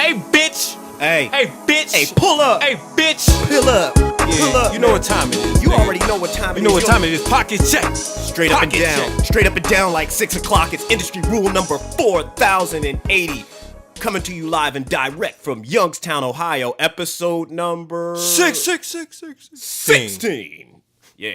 Hey, bitch. Hey. Hey, bitch. Hey, pull up. Hey, bitch. Pull up. Pull up. You know what time it is. You nigga. already know what time it is. You know what time it is. Pocket check. Straight up and Pocket down. check. Straight up and down like 6 o'clock. It's industry rule number 4080. Coming to you live and direct from Youngstown, Ohio. Episode number... 16. Yeah.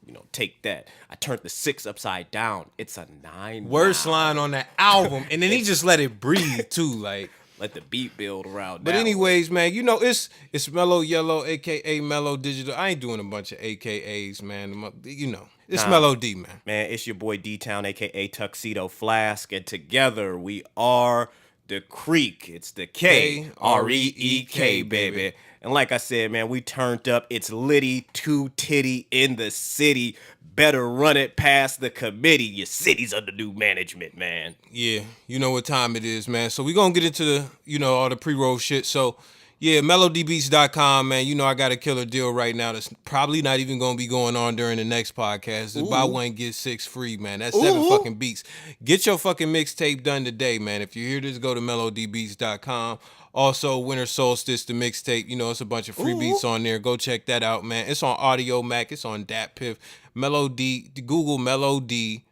You know, take that. I turned the 6 upside down. It's a 9. Worst now. line on that album. And then he just let it breathe, too. Like... Let the beat build around. But anyways, man, you know, it's Mellow Yellow, a.k.a. Mellow Digital. I ain't doing a bunch of AKAs, man. You know, it's Mellow D, man. Man, it's your boy DTown, a.k.a. Tuxedo Flask. And together we are the Creek. It's the K-R-E-E-K, baby. And like I said, man, we turned up. It's Liddy, 2 Titty in the city. Better run it past the committee. Your city's under new management, man. Yeah, you know what time it is, man. So we gonna get into the, you know, all the pre-roll shit. So yeah, melodbeats.com, man. You know I got a killer deal right now that's probably not even gonna be going on during the next podcast. It's buy one, get 6 free, man. That's 7 fucking beats. Get your fucking mixtape done today, man. If you hear this, go to melodbeats.com. Also, Winter Solstice, the mixtape, you know, it's a bunch of free beats on there. Go check that out, man. It's on Audio Mac. It's on DatPiff. Melody, Google Melody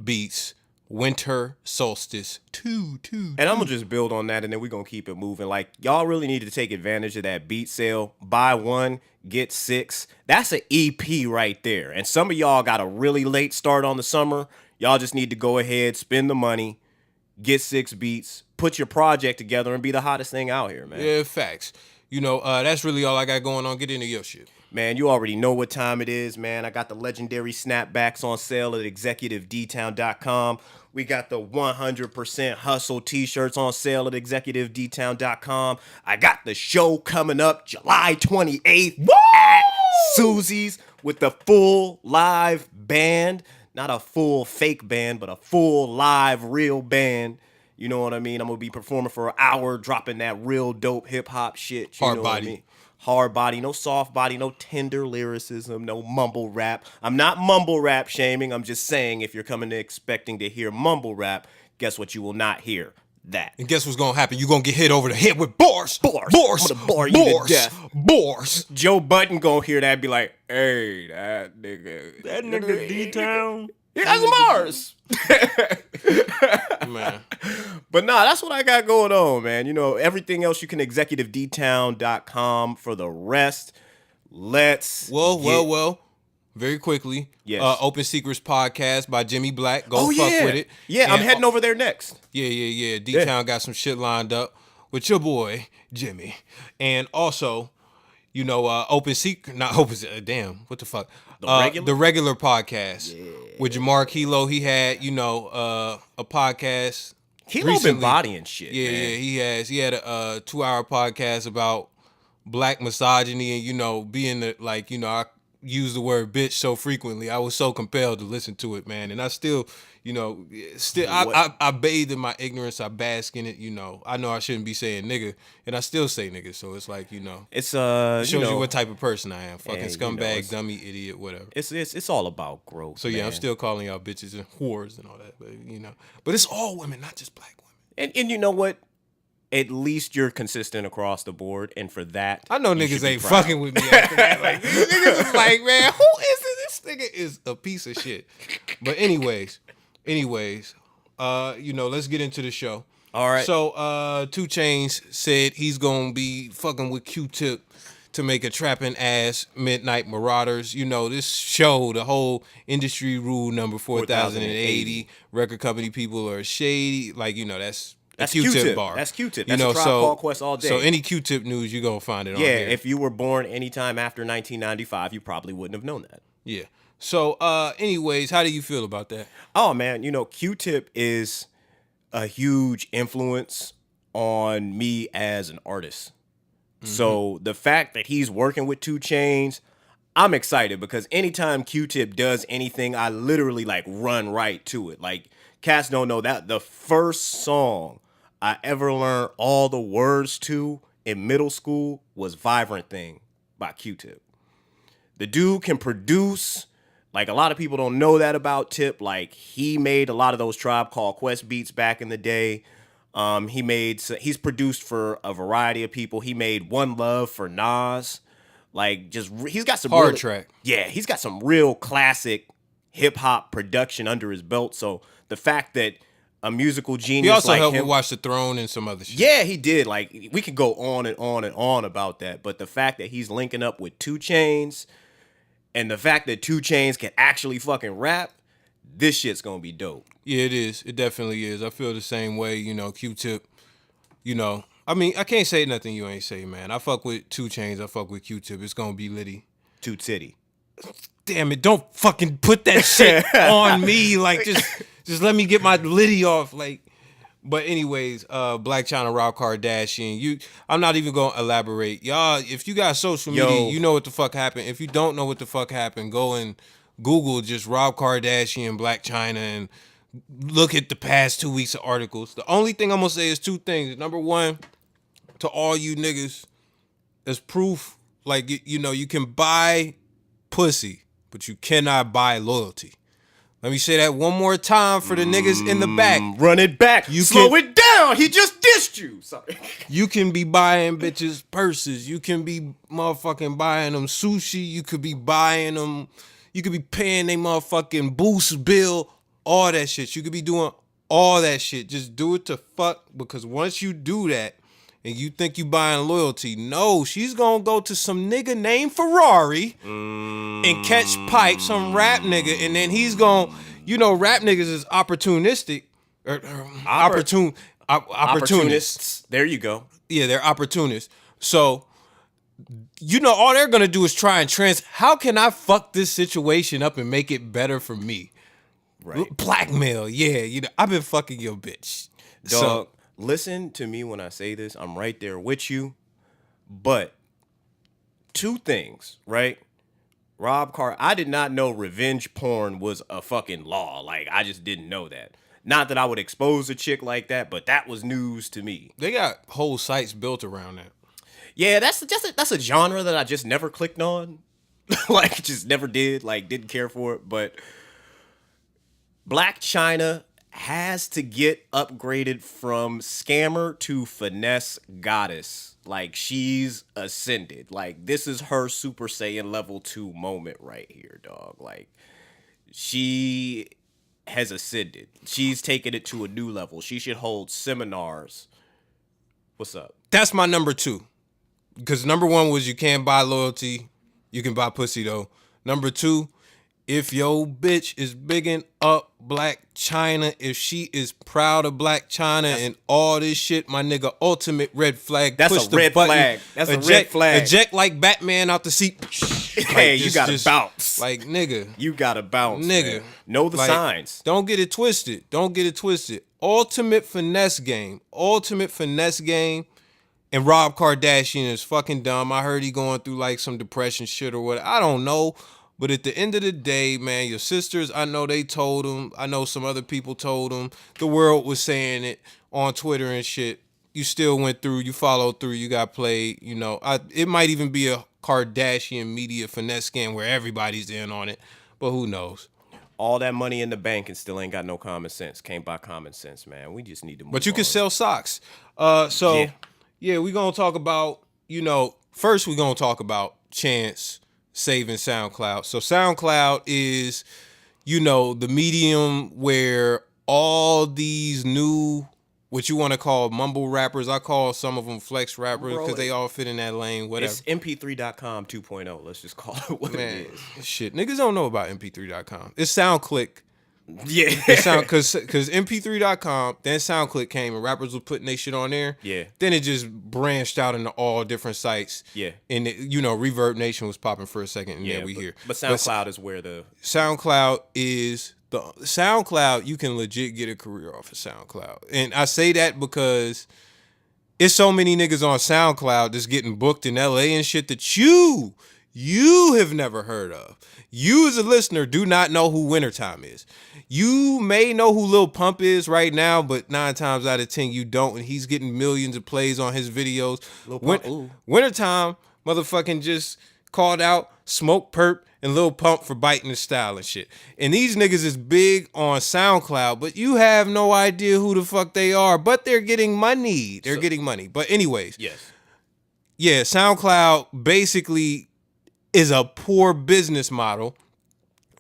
Beats, Winter Solstice 2. And I'm going to just build on that, and then we're going to keep it moving. Like, y'all really need to take advantage of that beat sale. Buy 1, get 6. That's an EP right there. And some of y'all got a really late start on the summer. Y'all just need to go ahead, spend the money, get 6 beats, put your project together, and be the hottest thing out here, man. Yeah, facts. You know, that's really all I got going on. Get into your shit. Man, you already know what time it is, man. I got the legendary snapbacks on sale at executive-dtown.com. We got the 100% hustle t-shirts on sale at executive-dtown.com. I got the show coming up July 28th at Susie's with the full live band. Not a full fake band, but a full live real band. You know what I mean? I'm going to be performing for an hour, dropping that real dope hip-hop shit. You Hard know body. What I mean? Hard body, no soft body, no tender lyricism, no mumble rap. I'm not mumble rap shaming. I'm just saying if you're coming to expecting to hear mumble rap, guess what you will not hear? That. And guess what's going to happen? You're going to get hit over the head with bars. Bars. Bars. I'm gonna bar you to death. Bars. Joe Budden going to hear that and be like, hey, that nigga. That nigga D-Town. He got some bars. Man. But nah, that's what I got going on, man. You know, everything else you can executive-dtown.com for the rest. Let's Well. Very quickly. Yes. Open Secrets Podcast by Jimmy Black. Go fuck with it. Yeah, And I'm heading over there next. Yeah. D-Town got some shit lined up with your boy, Jimmy. And also, you know, Open Secret, not Open damn, what the fuck? The regular podcast with Jamar Kilo. He had, you know, a podcast. Kilo been bodying shit. Yeah, man. he has. He had a 2-hour podcast about black misogyny and, you know, being the, like, you know, I use the word bitch so frequently. I was so compelled to listen to it, man. And I still, you know, I bathe in my ignorance. I bask in it, you know. I know I shouldn't be saying nigga, and I still say nigga. So it's like, you know, It's it shows you what type of person I am. Fucking scumbag, know, dummy, idiot, whatever. It's all about growth. So yeah, man. I'm still calling y'all bitches and whores and all that, but you know, but it's all women, not just black women. And you know what? At least you're consistent across the board, and for that, I know you should niggas be ain't proud. fucking with me after that. Like these niggas is like, man, who is this? This nigga is a piece of shit. But anyways, you know, let's get into the show. All right. So 2 Chainz said he's gonna be fucking with Q-Tip to make a trapping ass Midnight Marauders. You know, this show, the whole industry rule number 4080. Record company people are shady. Like, you know, that's Q-Tip bar. That's Q-Tip. You That's know, a Tribe Called Quest all day. So any Q-Tip news, you're going to find it on yeah, here. if you were born anytime after 1995, you probably wouldn't have known that. Yeah. So anyways, how do you feel about that? Oh, man, you know, Q-Tip is a huge influence on me as an artist. Mm-hmm. So the fact that he's working with 2 Chainz, I'm excited because anytime Q-Tip does anything, I literally like run right to it. Like, cats don't know that the first song I ever learned all the words to in middle school was Vibrant Thing by Q-Tip. The dude can produce. Like, a lot of people don't know that about Tip. Like, he made a lot of those Tribe Called Quest beats back in the day. He's produced for a variety of people. He made One Love for Nas. Like, he's got some hard track. Yeah, he's got some real classic hip hop production under his belt. So the fact that a musical genius He also like helped him, with Watch the Throne and some other shit. yeah, he did. Like, we could go on and on and on about that. But the fact that he's linking up with 2 Chainz, and the fact that 2 Chainz can actually fucking rap, this shit's gonna be dope. Yeah, it is. It definitely is. I feel the same way. You know, Q-Tip. You know, I mean, I can't say nothing you ain't say, man. I fuck with 2 Chainz. I fuck with Q-Tip. It's gonna be litty. 2 Titty. Damn it! Don't fucking put that shit on me. Like, just let me get my litty off. Like, but anyways, Blac Chyna, Rob Kardashian. I'm not even gonna elaborate, y'all. If you got social media, you know what the fuck happened. If you don't know what the fuck happened, go and Google just Rob Kardashian, Blac Chyna, and look at the past 2 weeks of articles. The only thing I'm gonna say is 2 things. Number one, to all you niggas, as proof, like, you know, you can buy pussy, but you cannot buy loyalty. Let me say that one more time for the niggas in the back. Run it back. Slow it down. He just dissed you. Sorry. You can be buying bitches purses. You can be motherfucking buying them sushi. You could be buying them. You could be paying they motherfucking boost bill. All that shit. You could be doing all that shit. Just do it to fuck, because once you do that and you think you buying loyalty, no, she's gonna go to some nigga named Ferrari and catch pipe, some rap nigga, and then he's gonna, you know, rap niggas is opportunistic. Opportunists. There you go. Yeah, they're opportunists. So, you know, all they're gonna do is try and how can I fuck this situation up and make it better for me? Right. Blackmail, yeah. You know, I've been fucking your bitch. Dog, listen to me when I say this. I'm right there with you. But 2 things, right? I did not know revenge porn was a fucking law. Like, I just didn't know that. Not that I would expose a chick like that, but that was news to me. They got whole sites built around that. Yeah, that's a genre that I just never clicked on. Like, just never did. Like, didn't care for it. But Blac Chyna has to get upgraded from scammer to finesse goddess. Like, she's ascended. Like, this is her Super Saiyan level 2 moment right here, dog. Like, she has ascended. She's taken it to a new level. She should hold seminars. What's up? That's my number 2. Because number 1 was you can't buy loyalty. You can buy pussy, though. Number 2, if your bitch is bigging up Blac Chyna, if she is proud of Blac Chyna and all this shit, my nigga, ultimate red flag. That's push a the red button, flag. That's a red flag. Eject like Batman out the seat. Hey, you gotta bounce. Like, nigga. You gotta bounce, nigga. Man. Know the signs. Don't get it twisted. Don't get it twisted. Ultimate finesse game. Ultimate finesse game. And Rob Kardashian is fucking dumb. I heard he going through like some depression shit or what. I don't know. But at the end of the day, man, your sisters, I know they told him. I know some other people told him. The world was saying it on Twitter and shit. You still went through. You followed through. You got played. You know, it might even be a Kardashian media finesse scam where everybody's in on it. But who knows? All that money in the bank and still ain't got no common sense. Can't buy common sense, man. We just need to move But you on. can sell socks. Yeah, we're going to talk about, you know, first we're going to talk about Chainz saving SoundCloud. So SoundCloud is, you know, the medium where all these new, what you want to call mumble rappers, I call some of them flex rappers because they all fit in that lane, whatever. It's mp3.com 2.0. Let's just call it what it is. Shit, niggas don't know about mp3.com. It's SoundClick. Yeah. Because mp3.com, then SoundClick came and rappers were putting their shit on there. Yeah. Then it just branched out into all different sites. Yeah. And, you know, Reverb Nation was popping for a second, and we here. But SoundCloud is where the... SoundCloud is... SoundCloud, you can legit get a career off of SoundCloud. And I say that because it's so many niggas on SoundCloud that's getting booked in LA and shit that you have never heard of. You as a listener do not know who Wintertime is. You may know who Lil Pump is right now, but 9 times out of 10 you don't, and he's getting millions of plays on his videos. Wintertime, motherfucking just called out Smoke Perp and Lil Pump for biting his style and shit. And these niggas is big on SoundCloud, but you have no idea who the fuck they are. But they're getting money. They're getting money. But anyways. Yes. Yeah, SoundCloud basically is a poor business model.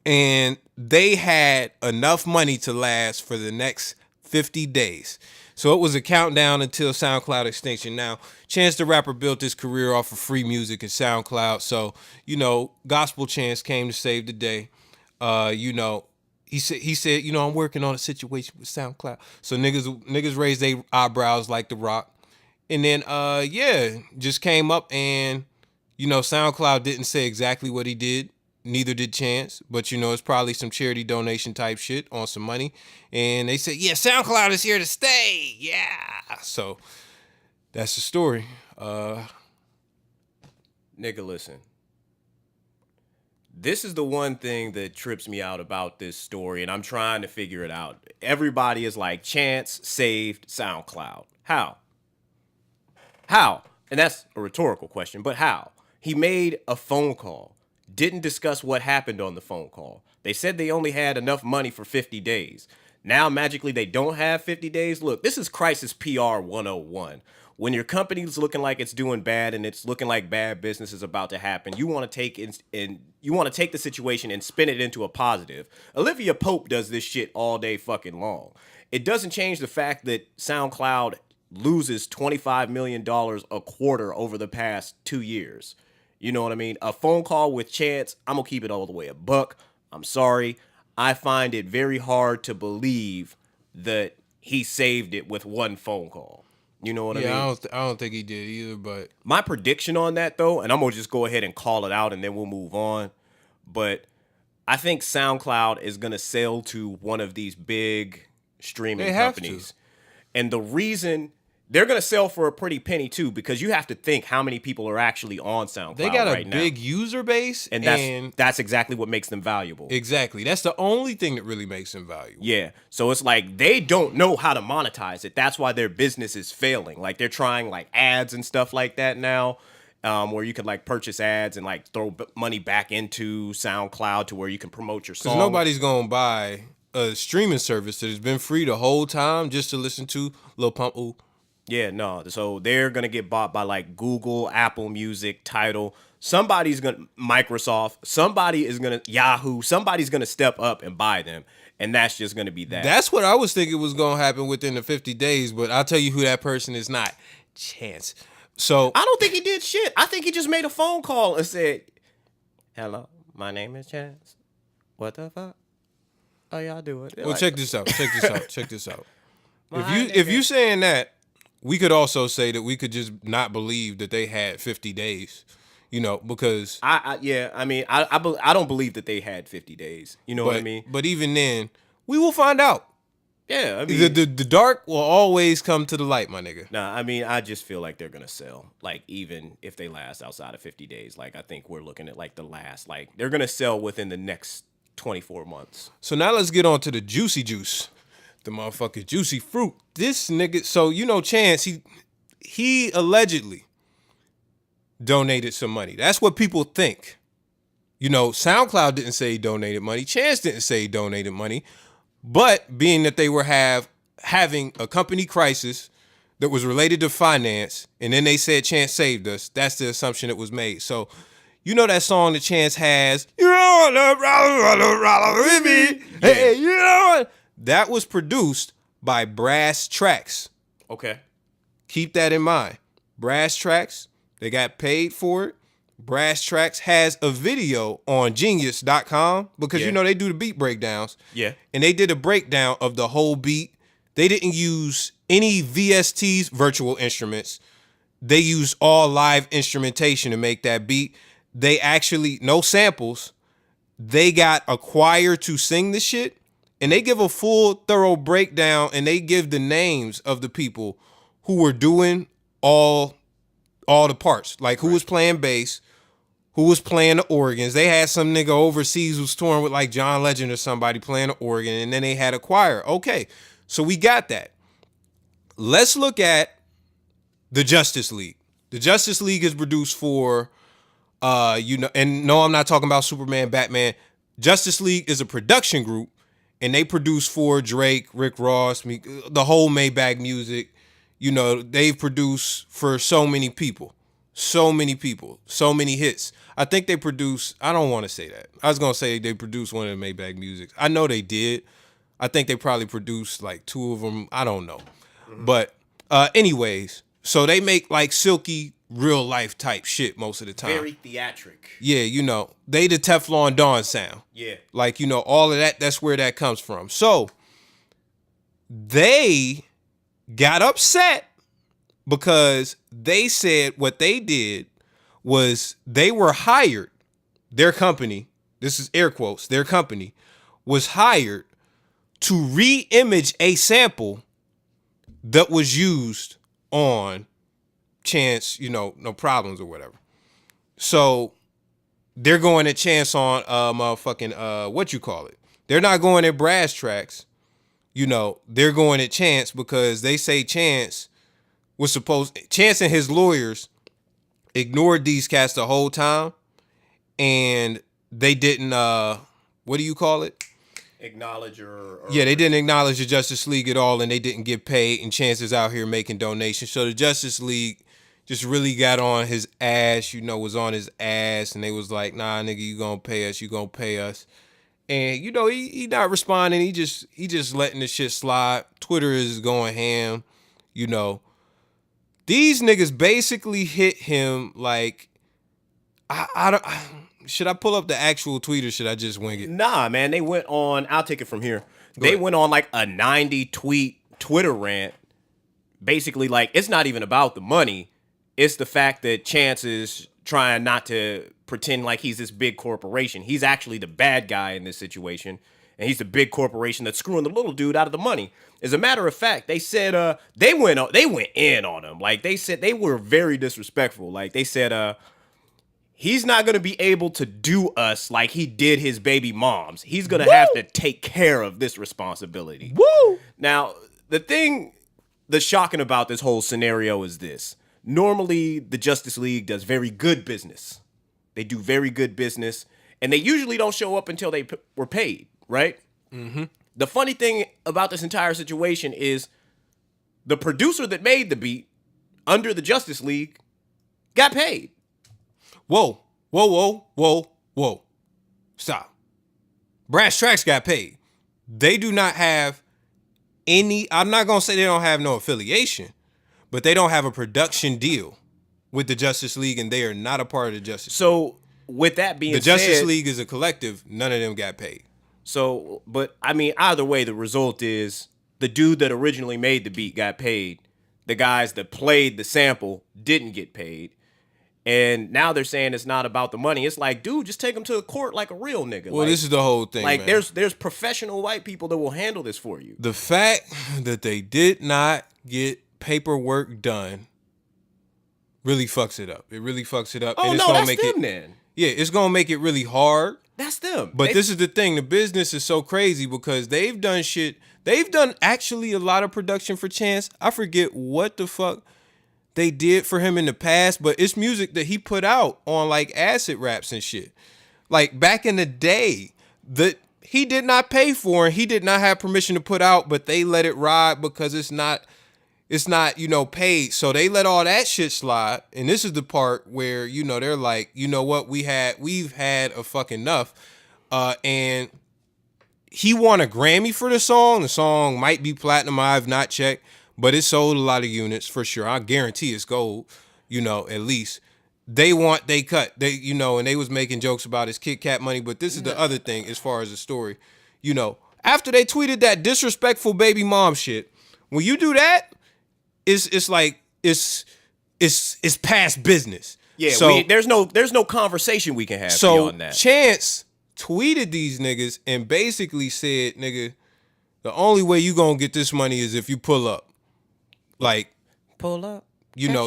And they had enough money to last for the next 50 days. So it was a countdown until SoundCloud extinction. Now, Chance the Rapper built his career off of free music and SoundCloud. So, Gospel Chance came to save the day. He said, I'm working on a situation with SoundCloud. So niggas raised their eyebrows like The Rock. And then, just came up and, SoundCloud didn't say exactly what he did. Neither did Chance, but it's probably some charity donation type shit on some money. And they said, yeah, SoundCloud is here to stay. Yeah. So that's the story. Nigga, listen. This is the one thing that trips me out about this story, and I'm trying to figure it out. Everybody is like, Chance saved SoundCloud. How? And that's a rhetorical question, but how? He made a phone call. Didn't discuss what happened on the phone call. They said they only had enough money for 50 days. Now, magically, they don't have 50 days. Look, this is crisis PR 101. When your company's looking like it's doing bad and it's looking like bad business is about to happen, you want to take the situation and spin it into a positive. Olivia Pope does this shit all day fucking long. It doesn't change the fact that SoundCloud loses $25 million a quarter over the past 2 years. You know what I mean? A phone call with Chance, I'm going to keep it all the way a buck. I'm sorry. I find it very hard to believe that he saved it with one phone call. You know what I mean? Yeah, I don't think he did either, but... My prediction on that, though, and I'm going to just go ahead and call it out and then we'll move on, but I think SoundCloud is going to sell to one of these big streaming companies. And the reason... They're going to sell for a pretty penny, too, because you have to think how many people are actually on SoundCloud They got right a now. big user base. And that's exactly what makes them valuable. Exactly. That's the only thing that really makes them valuable. Yeah. So it's like they don't know how to monetize it. That's why their business is failing. Like they're trying like ads and stuff like that now, where you can like purchase ads and like throw money back into SoundCloud to where you can promote your song. Because nobody's going to buy a streaming service that has been free the whole time just to listen to Lil Pump. Ooh. Yeah, no. So they're going to get bought by like Google, Apple Music, Tidal. Somebody's going to, Microsoft, somebody is going to, Yahoo, somebody's going to step up and buy them. And that's just going to be that. That's what I was thinking was going to happen within the 50 days, but I'll tell you who that person is not. Chance. So I don't think he did shit. I think he just made a phone call and said, hello, my name is Chance. What the fuck? How y'all doing? Well, like, check this out. Check this out. If you saying that, we could also say that we could just not believe that they had 50 days, because I don't believe that they had 50 days. You know what I mean? But even then, we will find out. Yeah, I mean, the dark will always come to the light, my nigga. Nah, I mean, I just feel like they're gonna sell. Like even if they last outside of 50 days, like I think we're looking at like they're gonna sell within the next 24 months. So now let's get on to the juicy juice. The motherfucking juicy fruit. This nigga, so Chance, he allegedly donated some money. That's what people think. SoundCloud didn't say he donated money. Chance didn't say he donated money. But being that they were having a company crisis that was related to finance, and then they said Chance saved us, that's the assumption that was made. So, that song that Chance has, Ralo with me. Hey, that was produced by Brass Tracks. Okay. Keep that in mind. Brass Tracks, they got paid for it. Brass Tracks has a video on genius.com because, they do the beat breakdowns. Yeah. And they did a breakdown of the whole beat. They didn't use any VSTs, virtual instruments. They used all live instrumentation to make that beat. They actually, no samples. They got a choir to sing the shit. And they give a full, thorough breakdown, and they give the names of the people who were doing all the parts. Like who was playing bass, who was playing the organs. They had some nigga overseas who was touring with like John Legend or somebody playing the organ, and then they had a choir. Okay, so we got that. Let's look at the Justice League. The Justice League is produced for And no, I'm not talking about Superman, Batman. Justice League is a production group, and they produce for Drake, Rick Ross, the whole Maybach Music. They've produced for so many people, so many hits. I think they produce, I don't want to say that. I was going to say they produced one of the Maybach Musics. I know they did. I think they probably produced like 2 of them. I don't know. Mm-hmm. But anyways, so they make like silky, real life type shit most of the time. Very theatric. Yeah, they the Teflon Don sound. Yeah. Like, all of that, that's where that comes from. So they got upset because they said what they did was they were hired. Their company, this is air quotes, their company was hired to re-image a sample that was used on Chance, No Problems or whatever. So they're going at Chance on They're not going at Brass Tracks. They're going at Chance because they say Chance and his lawyers ignored these cats the whole time, and they didn't what do you call it? Acknowledge or yeah, they didn't acknowledge the Justice League at all, and they didn't get paid, and Chance is out here making donations. So the Justice League just really got on his ass, was on his ass, and they was like, nah, nigga, you gonna pay us. And he not responding, he just letting the shit slide. Twitter is going ham, These niggas basically hit him like, I don't. Should I pull up the actual tweet or should I just wing it? Nah, man, they went on. I'll take it from here. They went on like a 90 tweet Twitter rant. Basically, like, it's not even about the money. It's the fact that Chance is trying not to pretend like he's this big corporation. He's actually the bad guy in this situation. And he's the big corporation that's screwing the little dude out of the money. As a matter of fact, they said they went in on him. Like, they said they were very disrespectful. Like, they said he's not going to be able to do us like he did his baby moms. He's going to have to take care of this responsibility. Woo! Now, the shocking about this whole scenario is this. Normally, the Justice League does very good business. They do very good business, and they usually don't show up until they were paid, right? Mm-hmm. The funny thing about this entire situation is the producer that made the beat under the Justice League got paid. Whoa. Stop. Brass Tracks got paid. They do not have any, I'm not going to say they don't have no affiliation, but they don't have a production deal with the Justice League, and they are not a part of the Justice League. So, with that being said, the Justice League is a collective. None of them got paid. So, but I mean, either way, the result is the dude that originally made the beat got paid. The guys that played the sample didn't get paid. And now they're saying it's not about the money. It's like, dude, just take them to the court like a real nigga. Well, this is the whole thing, like, man. there's professional white people that will handle this for you. The fact that they did not get paperwork done really fucks it up. It really fucks it up. Oh, and it's no, gonna that's make them it, then. Yeah, it's going to make it really hard. That's them. But this is the thing. The business is so crazy because they've done shit. They've done actually a lot of production for Chance. I forget what the fuck they did for him in the past, but it's music that he put out on like acid raps and shit. Like back in the day that he did not pay for and he did not have permission to put out, but they let it ride because it's not, paid. So they let all that shit slide. And this is the part where, they're like, you know what, we've had a fucking enough. And he won a Grammy for the song. The song might be platinum. I've not checked, but it sold a lot of units for sure. I guarantee it's gold, at least. They cut. They, and they was making jokes about his Kit Kat money. But this is the other thing as far as the story. After they tweeted that disrespectful baby mom shit, when you do that, it's like it's past business. Yeah, so there's no conversation we can have beyond that. Chance tweeted these niggas and basically said, nigga, the only way you gonna get this money is if you pull up. Like, pull up.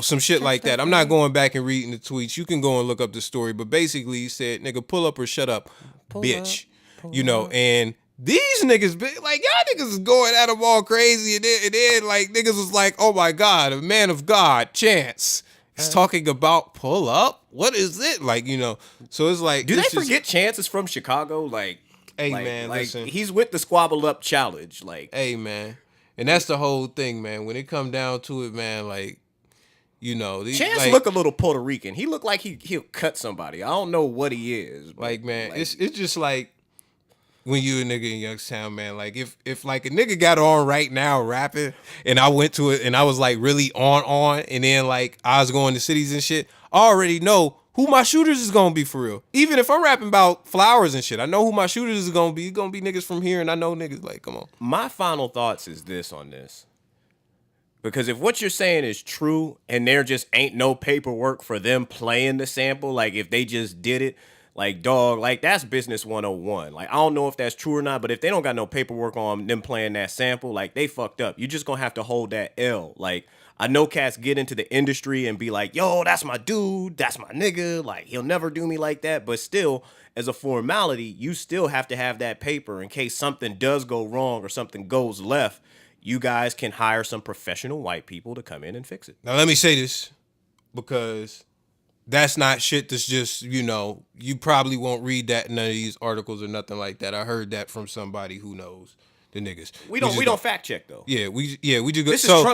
Some shit like that. I'm not going back and reading the tweets. You can go and look up the story. But basically he said, nigga, pull up or shut up, bitch. Up. And these niggas, like, y'all niggas is going at them all crazy. And then like, niggas was like, oh my God, a man of God, Chance. He's talking about pull up. What is it? Like, so it's like. Do they forget Chainz is from Chicago? Like, hey, man, listen. He's with the Squabble Up Challenge. Like, hey, man. And that's the whole thing, man. When it come down to it, man, like, Chainz look a little Puerto Rican. He look like he'll cut somebody. I don't know what he is. Like, man, it's just like when you a nigga in Youngstown, man. Like, if like a nigga got on right now rapping, and I went to it and I was like really on, and then like I was going to cities and shit, I already know who my shooters is gonna be for real. Even if I'm rapping about flowers and shit, I know who my shooters is gonna be. It's gonna be niggas from here, and I know niggas like, come on. My final thoughts is this on this. Because if what you're saying is true and there just ain't no paperwork for them playing the sample, like if they just did it, like dog, like that's business 101. Like I don't know if that's true or not, but if they don't got no paperwork on them playing that sample, like they fucked up. You just gonna have to hold that L. Like I know cats get into the industry and be like, yo, that's my dude, that's my nigga, like he'll never do me like that. But still, as a formality, you still have to have that paper in case something does go wrong or something goes left. You guys can hire some professional white people to come in and fix it. Now, let me say this, because that's not shit that's just, you probably won't read that in none of these articles or nothing like that. I heard that from somebody who knows the niggas. We don't fact check though. Yeah, we just go.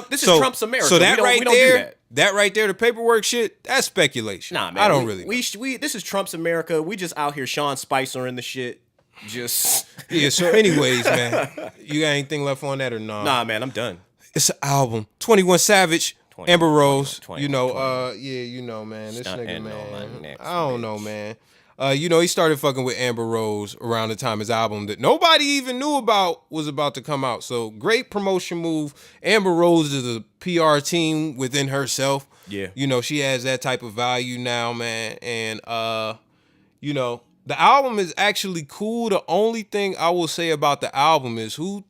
This is Trump's America. So that we don't do that. That right there, the paperwork shit, that's speculation. Nah, man. I don't really know. This is Trump's America. We just out here Sean Spicer in the shit. Just yeah. So, anyways, man, you got anything left on that or not? Nah, man, I'm done. It's an album. 21 Savage, Amber Rose. 20, man. This Stunt nigga, on my man. next, I don't know, man. He started fucking with Amber Rose around the time his album that nobody even knew about was about to come out. So great promotion move. Amber Rose is a PR team within herself. Yeah. She has that type of value now, man. And the album is actually cool. The only thing I will say about the album is who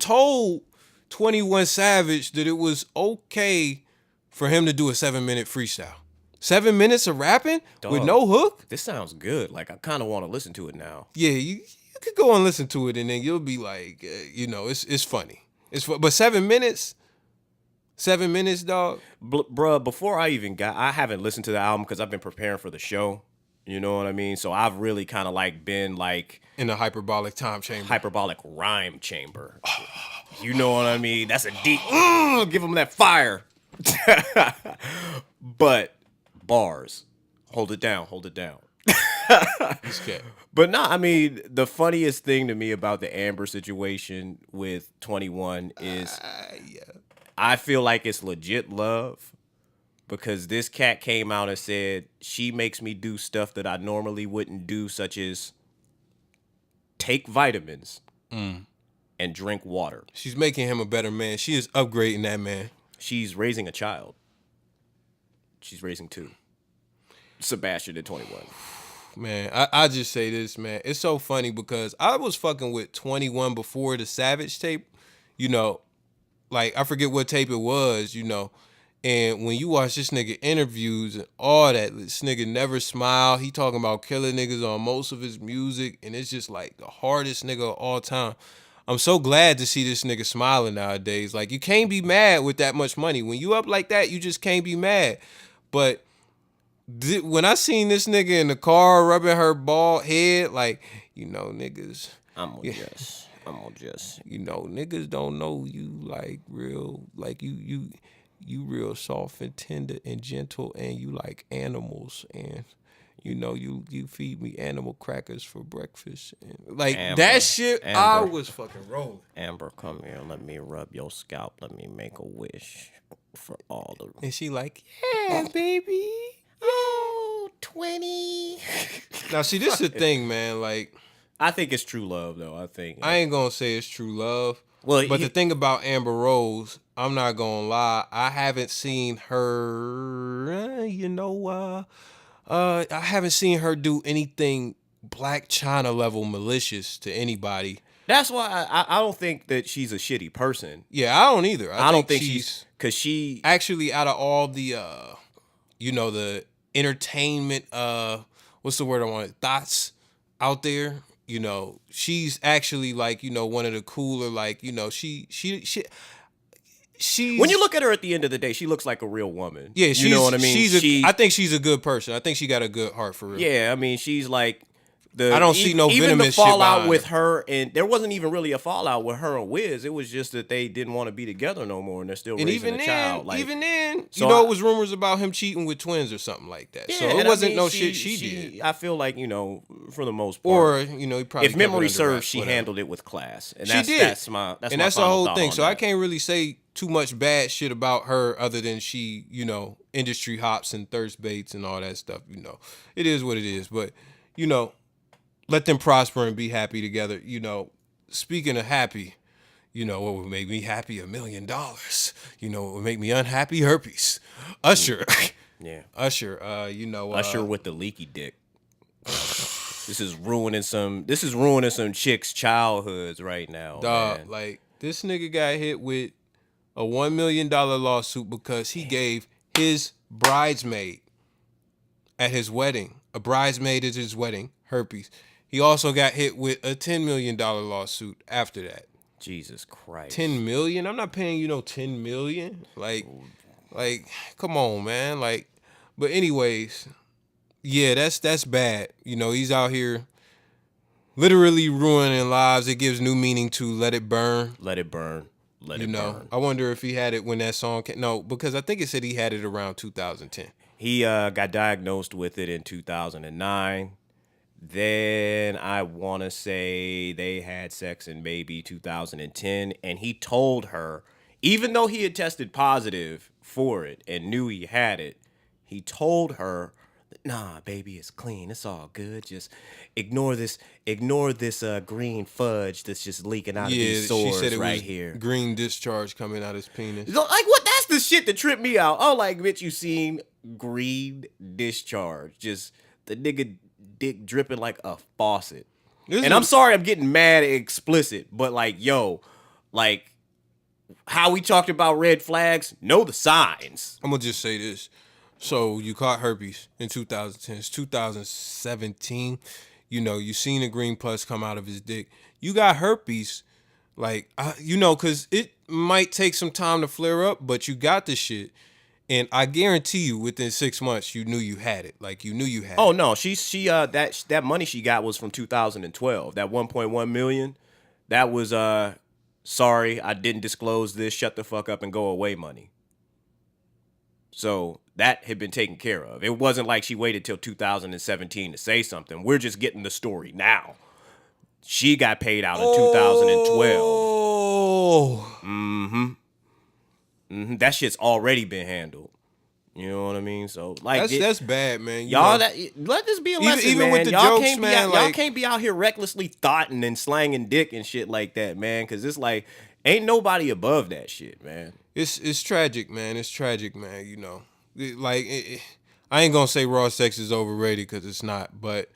told 21 Savage that it was okay for him to do a 7-minute freestyle? 7 minutes of rapping with no hook? This sounds good. Like I kind of want to listen to it now. Yeah, you could go and listen to it, and then you'll be like, it's funny. But 7 minutes, dog. Bruh, before I haven't listened to the album because I've been preparing for the show. You know what I mean? So I've really kind of like been like in the hyperbolic time chamber. Hyperbolic rhyme chamber. You know what I mean? That's a deep give them that fire. But bars. Hold it down. But nah, I mean, the funniest thing to me about the Amber situation with 21 is I feel like it's legit love. Because this cat came out and said, she makes me do stuff that I normally wouldn't do, such as take vitamins and drink water. She's making him a better man. She is upgrading that man. She's raising a child. She's raising 2. Sebastian at 21. Man, I just say this, man. It's so funny because I was fucking with 21 before the Savage tape. Like, I forget what tape it was, And when you watch this nigga interviews and all that, this nigga never smile. He talking about killing niggas on most of his music, and it's just like the hardest nigga of all time. I'm so glad to see this nigga smiling nowadays. Like, you can't be mad with that much money. When you up like that, you just can't be mad. But when I seen this nigga in the car rubbing her bald head, like, niggas. I'm gonna just. Niggas don't know you like real, like you real soft and tender and gentle, and you like animals, and you feed me animal crackers for breakfast, and like Amber, that shit. Amber, I was fucking rolling. Amber, come here, let me rub your scalp, let me make a wish for all the. And she like, yeah, baby. Oh, 20. Now see, this is the thing, man. Like, I think it's true love, though. I ain't gonna say it's true love. Well, but the thing about Amber Rose, I'm not gonna lie, I haven't seen her. I haven't seen her do anything Blac Chyna level malicious to anybody. That's why I don't think that she's a shitty person. Yeah, I don't either. I don't think she's because she actually, out of all the the entertainment what's the word I want? Thoughts out there. She's actually like, one of the cooler, like, she she's When you look at her at the end of the day, she looks like a real woman. yeah, you know what I mean. I think she's a good person. I think she got a good heart for real. Yeah, I mean, she's like I don't see no even venomous the shit fallout behind with her. her, and there wasn't even really a fallout with her and Wiz. It was just that they didn't want to be together no more, and they're still And raising a child. Like, even then, so it was rumors about him cheating with twins or something like that. yeah, So and it I wasn't mean, no shit she did. I feel like, for the most part, Or he probably if memory kept it under serves, wraps, she whattever. handled it with class, and She that's did. that's my and my that's the final whole thought thing. on So that. I can't really say too much bad shit about her other than she, industry hops and thirst baits and all that stuff. It is what it is. But let them prosper and be happy together. Speaking of happy, what would make me happy? $1 million. What would make me unhappy? Herpes. Usher. Yeah, Usher. Usher with the leaky dick. This is ruining some chicks' childhoods right now. Dog, man. like this nigga got hit with a $1 million lawsuit because he gave his bridesmaid at his wedding, a bridesmaid at his wedding, herpes. He also got hit with a $10 million lawsuit after that. Jesus Christ. 10 million? I'm not paying you no 10 million. Like, come on, man. Like, but anyways, yeah, that's bad. He's out here literally ruining lives. It gives new meaning to Let It Burn. Let it burn. Let it burn. I wonder if he had it when that song came. No, because I think it said he had it around 2010. He got diagnosed with it in 2009. Then I want to say they had sex in maybe 2010. And he told her, even though he had tested positive for it and knew he had it, he told her, nah, baby, it's clean. It's all good. Just ignore this green fudge that's just leaking out of these sores she said it right was here. green discharge coming out his penis. Like, what? That's the shit that tripped me out. Oh, like, bitch, you seen green discharge. Just the nigga dick dripping like a faucet. I'm sorry I'm getting mad explicit, but like, yo, like, how we talked about red flags, know the signs. I'm going to just say this. So you caught herpes in 2010. It's 2017. You seen a green pus come out of his dick. You got herpes, like, because it might take some time to flare up, but you got the shit. And I guarantee you, within 6 months, you knew you had it. Like, you knew you had it. Oh, no. She that money she got was from 2012. That 1.1 million, that was, sorry, I didn't disclose this, shut the fuck up and go away money. So that had been taken care of. It wasn't like she waited till 2017 to say something. We're just getting the story now. She got paid out in 2012. Oh. That shit's already been handled. You know what I mean? So like that's bad, man. Let this be a lesson, even man. with the y'all jokes, can't man, y'all can't be out here recklessly thoughting and slanging dick and shit like that, man. Because it's like ain't nobody above that shit, man. It's tragic, man. It's tragic, man. I ain't gonna say raw sex is overrated because it's not, but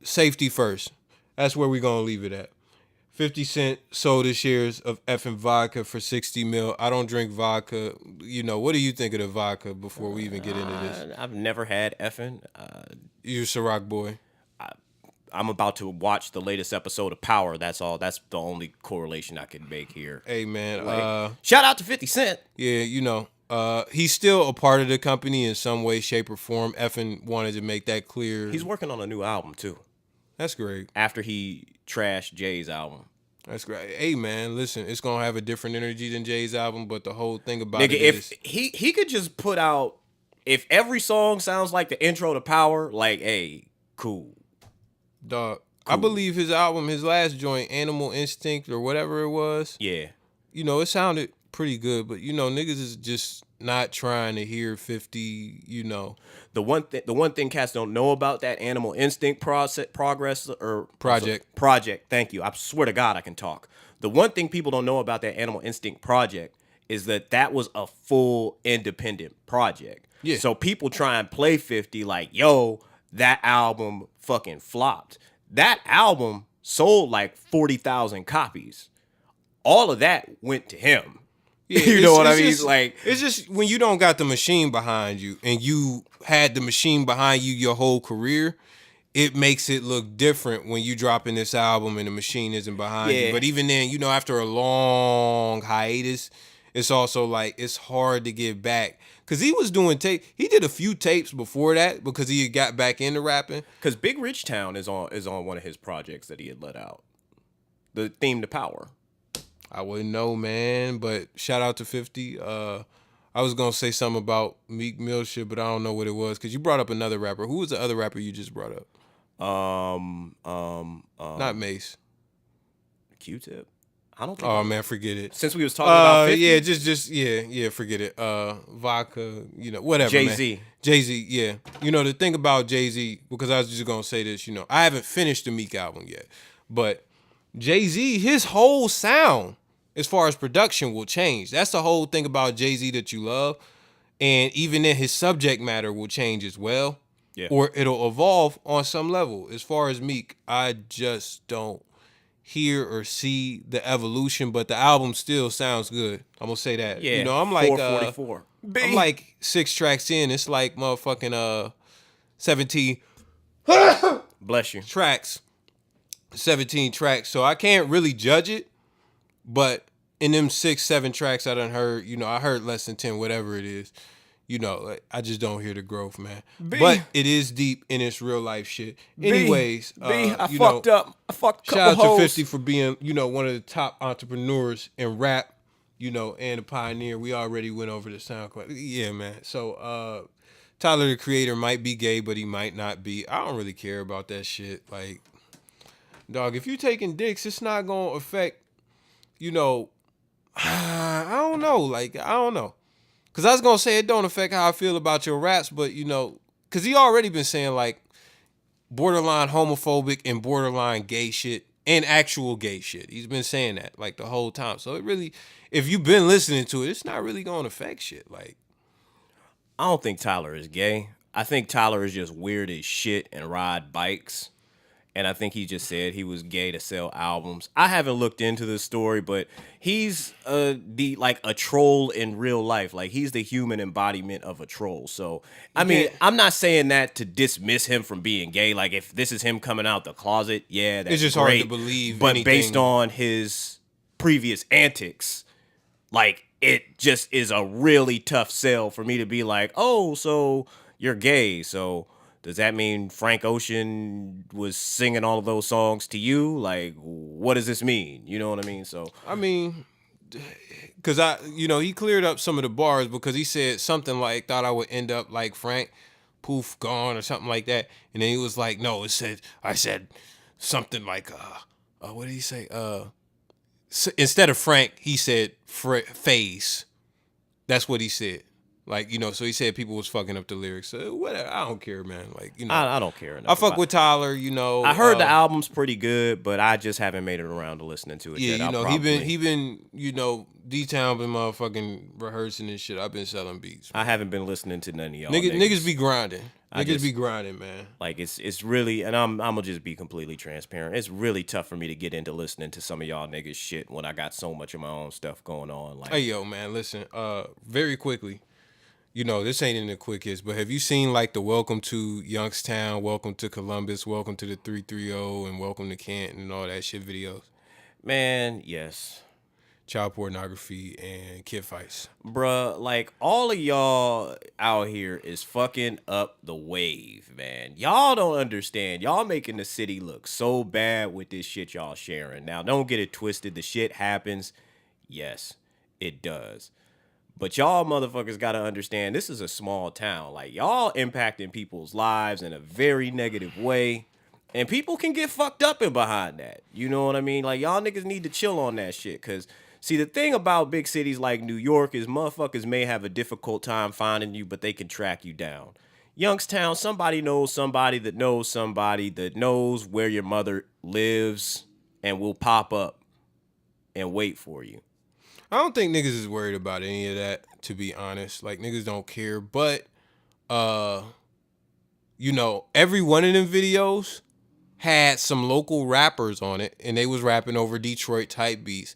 safety first. That's where we gonna leave it at. 50 Cent sold his shares of Effen Vodka for $60 million. I don't drink vodka. What do you think of the vodka before we even get into this? I've never had Effen. You're a Ciroc boy. I'm about to watch the latest episode of Power. That's all. That's the only correlation I can make here. Hey, man. Shout out to 50 Cent. Yeah, he's still a part of the company in some way, shape, or form. Effen wanted to make that clear. He's working on a new album, too. That's great. After he trashed Jay's album. That's great. Hey, man, listen, it's going to have a different energy than Jay's album, but the whole thing about Nigga, it if is... he could just put out... If every song sounds like the intro to Power, like, hey, cool. Dog, cool. I believe his album, his last joint, Animal Instinct or whatever it was. Yeah. It sounded pretty good, but, niggas is just not trying to hear 50, The one thing cats don't know about that Animal Instinct project. Thank you. I swear to God I can talk. The one thing people don't know about that Animal Instinct project is that was a full independent project. Yeah. So people try and play 50 like, yo, that album fucking flopped. That album sold like 40,000 copies. All of that went to him. Yeah, you know what I mean? It's just when you don't got the machine behind you and you had the machine behind you your whole career, it makes it look different when you dropping this album and the machine isn't behind you. Yeah. But even then, you know, after a long hiatus, it's also like it's hard to get back. Cause he was doing he did a few tapes before that because he got back into rapping. Because Big Rich Town is on one of his projects that he had let out. The theme to Power. I wouldn't know, man, but shout out to 50. I was gonna say something about Meek Mill shit, but I don't know what it was because you brought up another rapper. Who was the other rapper you just brought up? Not Mace. Q-Tip. I don't think. Oh man, forget it. Since we was talking about 50? Yeah, just forget it. Vodka, you know, whatever. Jay-Z. Jay-Z, yeah. You know, the thing about Jay-Z, because I was just gonna say this, you know, I haven't finished the Meek album yet, but Jay-Z, his whole sound, as far as production, will change. That's the whole thing about Jay-Z that you love. And even then, his subject matter will change as well. Yeah. Or it'll evolve on some level. As far as Meek, I just don't hear or see the evolution, but the album still sounds good. I'm gonna say that. Yeah. You know, I'm like 444. I'm like 6 tracks in. It's like motherfucking 17 Bless you. tracks. 17 tracks. So I can't really judge it, but in them 6-7 tracks I done heard, you know, I heard less than 10, whatever it is. You know, like, I just don't hear the growth, man. But it is deep in its real life shit. Anyways, I you fucked know, up. I fucked a shout couple out hoes. to 50 for being, you know, one of the top entrepreneurs in rap, you know, and a pioneer. We already went over the SoundCloud. Yeah, man. So Tyler the Creator might be gay, but he might not be. I don't really care about that shit. Like, dog, if you taking dicks, it's not gonna affect, you know, I don't know. Like, I don't know. Because I was going to say it don't affect how I feel about your raps, but, you know, because he already been saying, like, borderline homophobic and borderline gay shit and actual gay shit. He's been saying that, like, the whole time. So it really, if you've been listening to it, it's not really going to affect shit. Like, I don't think Tyler is gay. I think Tyler is just weird as shit and ride bikes. And I think he just said he was gay to sell albums. I haven't looked into this story, but he's like a troll in real life. Like, he's the human embodiment of a troll. So, I mean, I'm not saying that to dismiss him from being gay. Like, if this is him coming out the closet, yeah, that's it's just great. hard to believe. But anything. based on his previous antics, like, it just is a really tough sell for me to be like, oh, so you're gay, so does that mean Frank Ocean was singing all of those songs to you? Like, what does this mean? You know what I mean? So, I mean, because he cleared up some of the bars because he said something like, thought I would end up like Frank, poof, gone or something like that. And then he was like, no, I said something like, what did he say? Instead of Frank, he said phase. That's what he said. Like, you know, so he said people was fucking up the lyrics. So whatever, I don't care, man. Like, you know, I don't care enough. I fuck with Tyler, you know. I heard the album's pretty good, but I just haven't made it around to listening to it yeah, yet. you know, probably, he been, you know, DTown been motherfucking rehearsing and shit. I've been selling beats. I haven't been listening to none of y'all. Niggas be grinding. Niggas just be grinding, man. Like, it's really, and I'm gonna just be completely transparent. It's really tough for me to get into listening to some of y'all niggas shit when I got so much of my own stuff going on. Like, Hey, yo, man, listen, very quickly. You know, this ain't in the quickest, but have you seen like the welcome to Youngstown, welcome to Columbus, welcome to the 330, and welcome to Canton and all that shit videos? man, yes. Child pornography and kid fights. Bruh, like, all of y'all out here is fucking up the wave, man. Y'all don't understand. Y'all making the city look so bad with this shit y'all sharing. Now, don't get it twisted. The shit happens. Yes, it does. But y'all motherfuckers gotta understand, this is a small town. Like, y'all impacting people's lives in a very negative way. And people can get fucked up in behind that. You know what I mean? Like, y'all niggas need to chill on that shit. Because, see, the thing about big cities like New York is motherfuckers may have a difficult time finding you, but they can track you down. Youngstown, somebody knows somebody that knows somebody that knows where your mother lives and will pop up and wait for you. I don't think niggas is worried about any of that, to be honest. Like, niggas don't care. But, you know, every one of them videos had some local rappers on it, and they was rapping over Detroit type beats.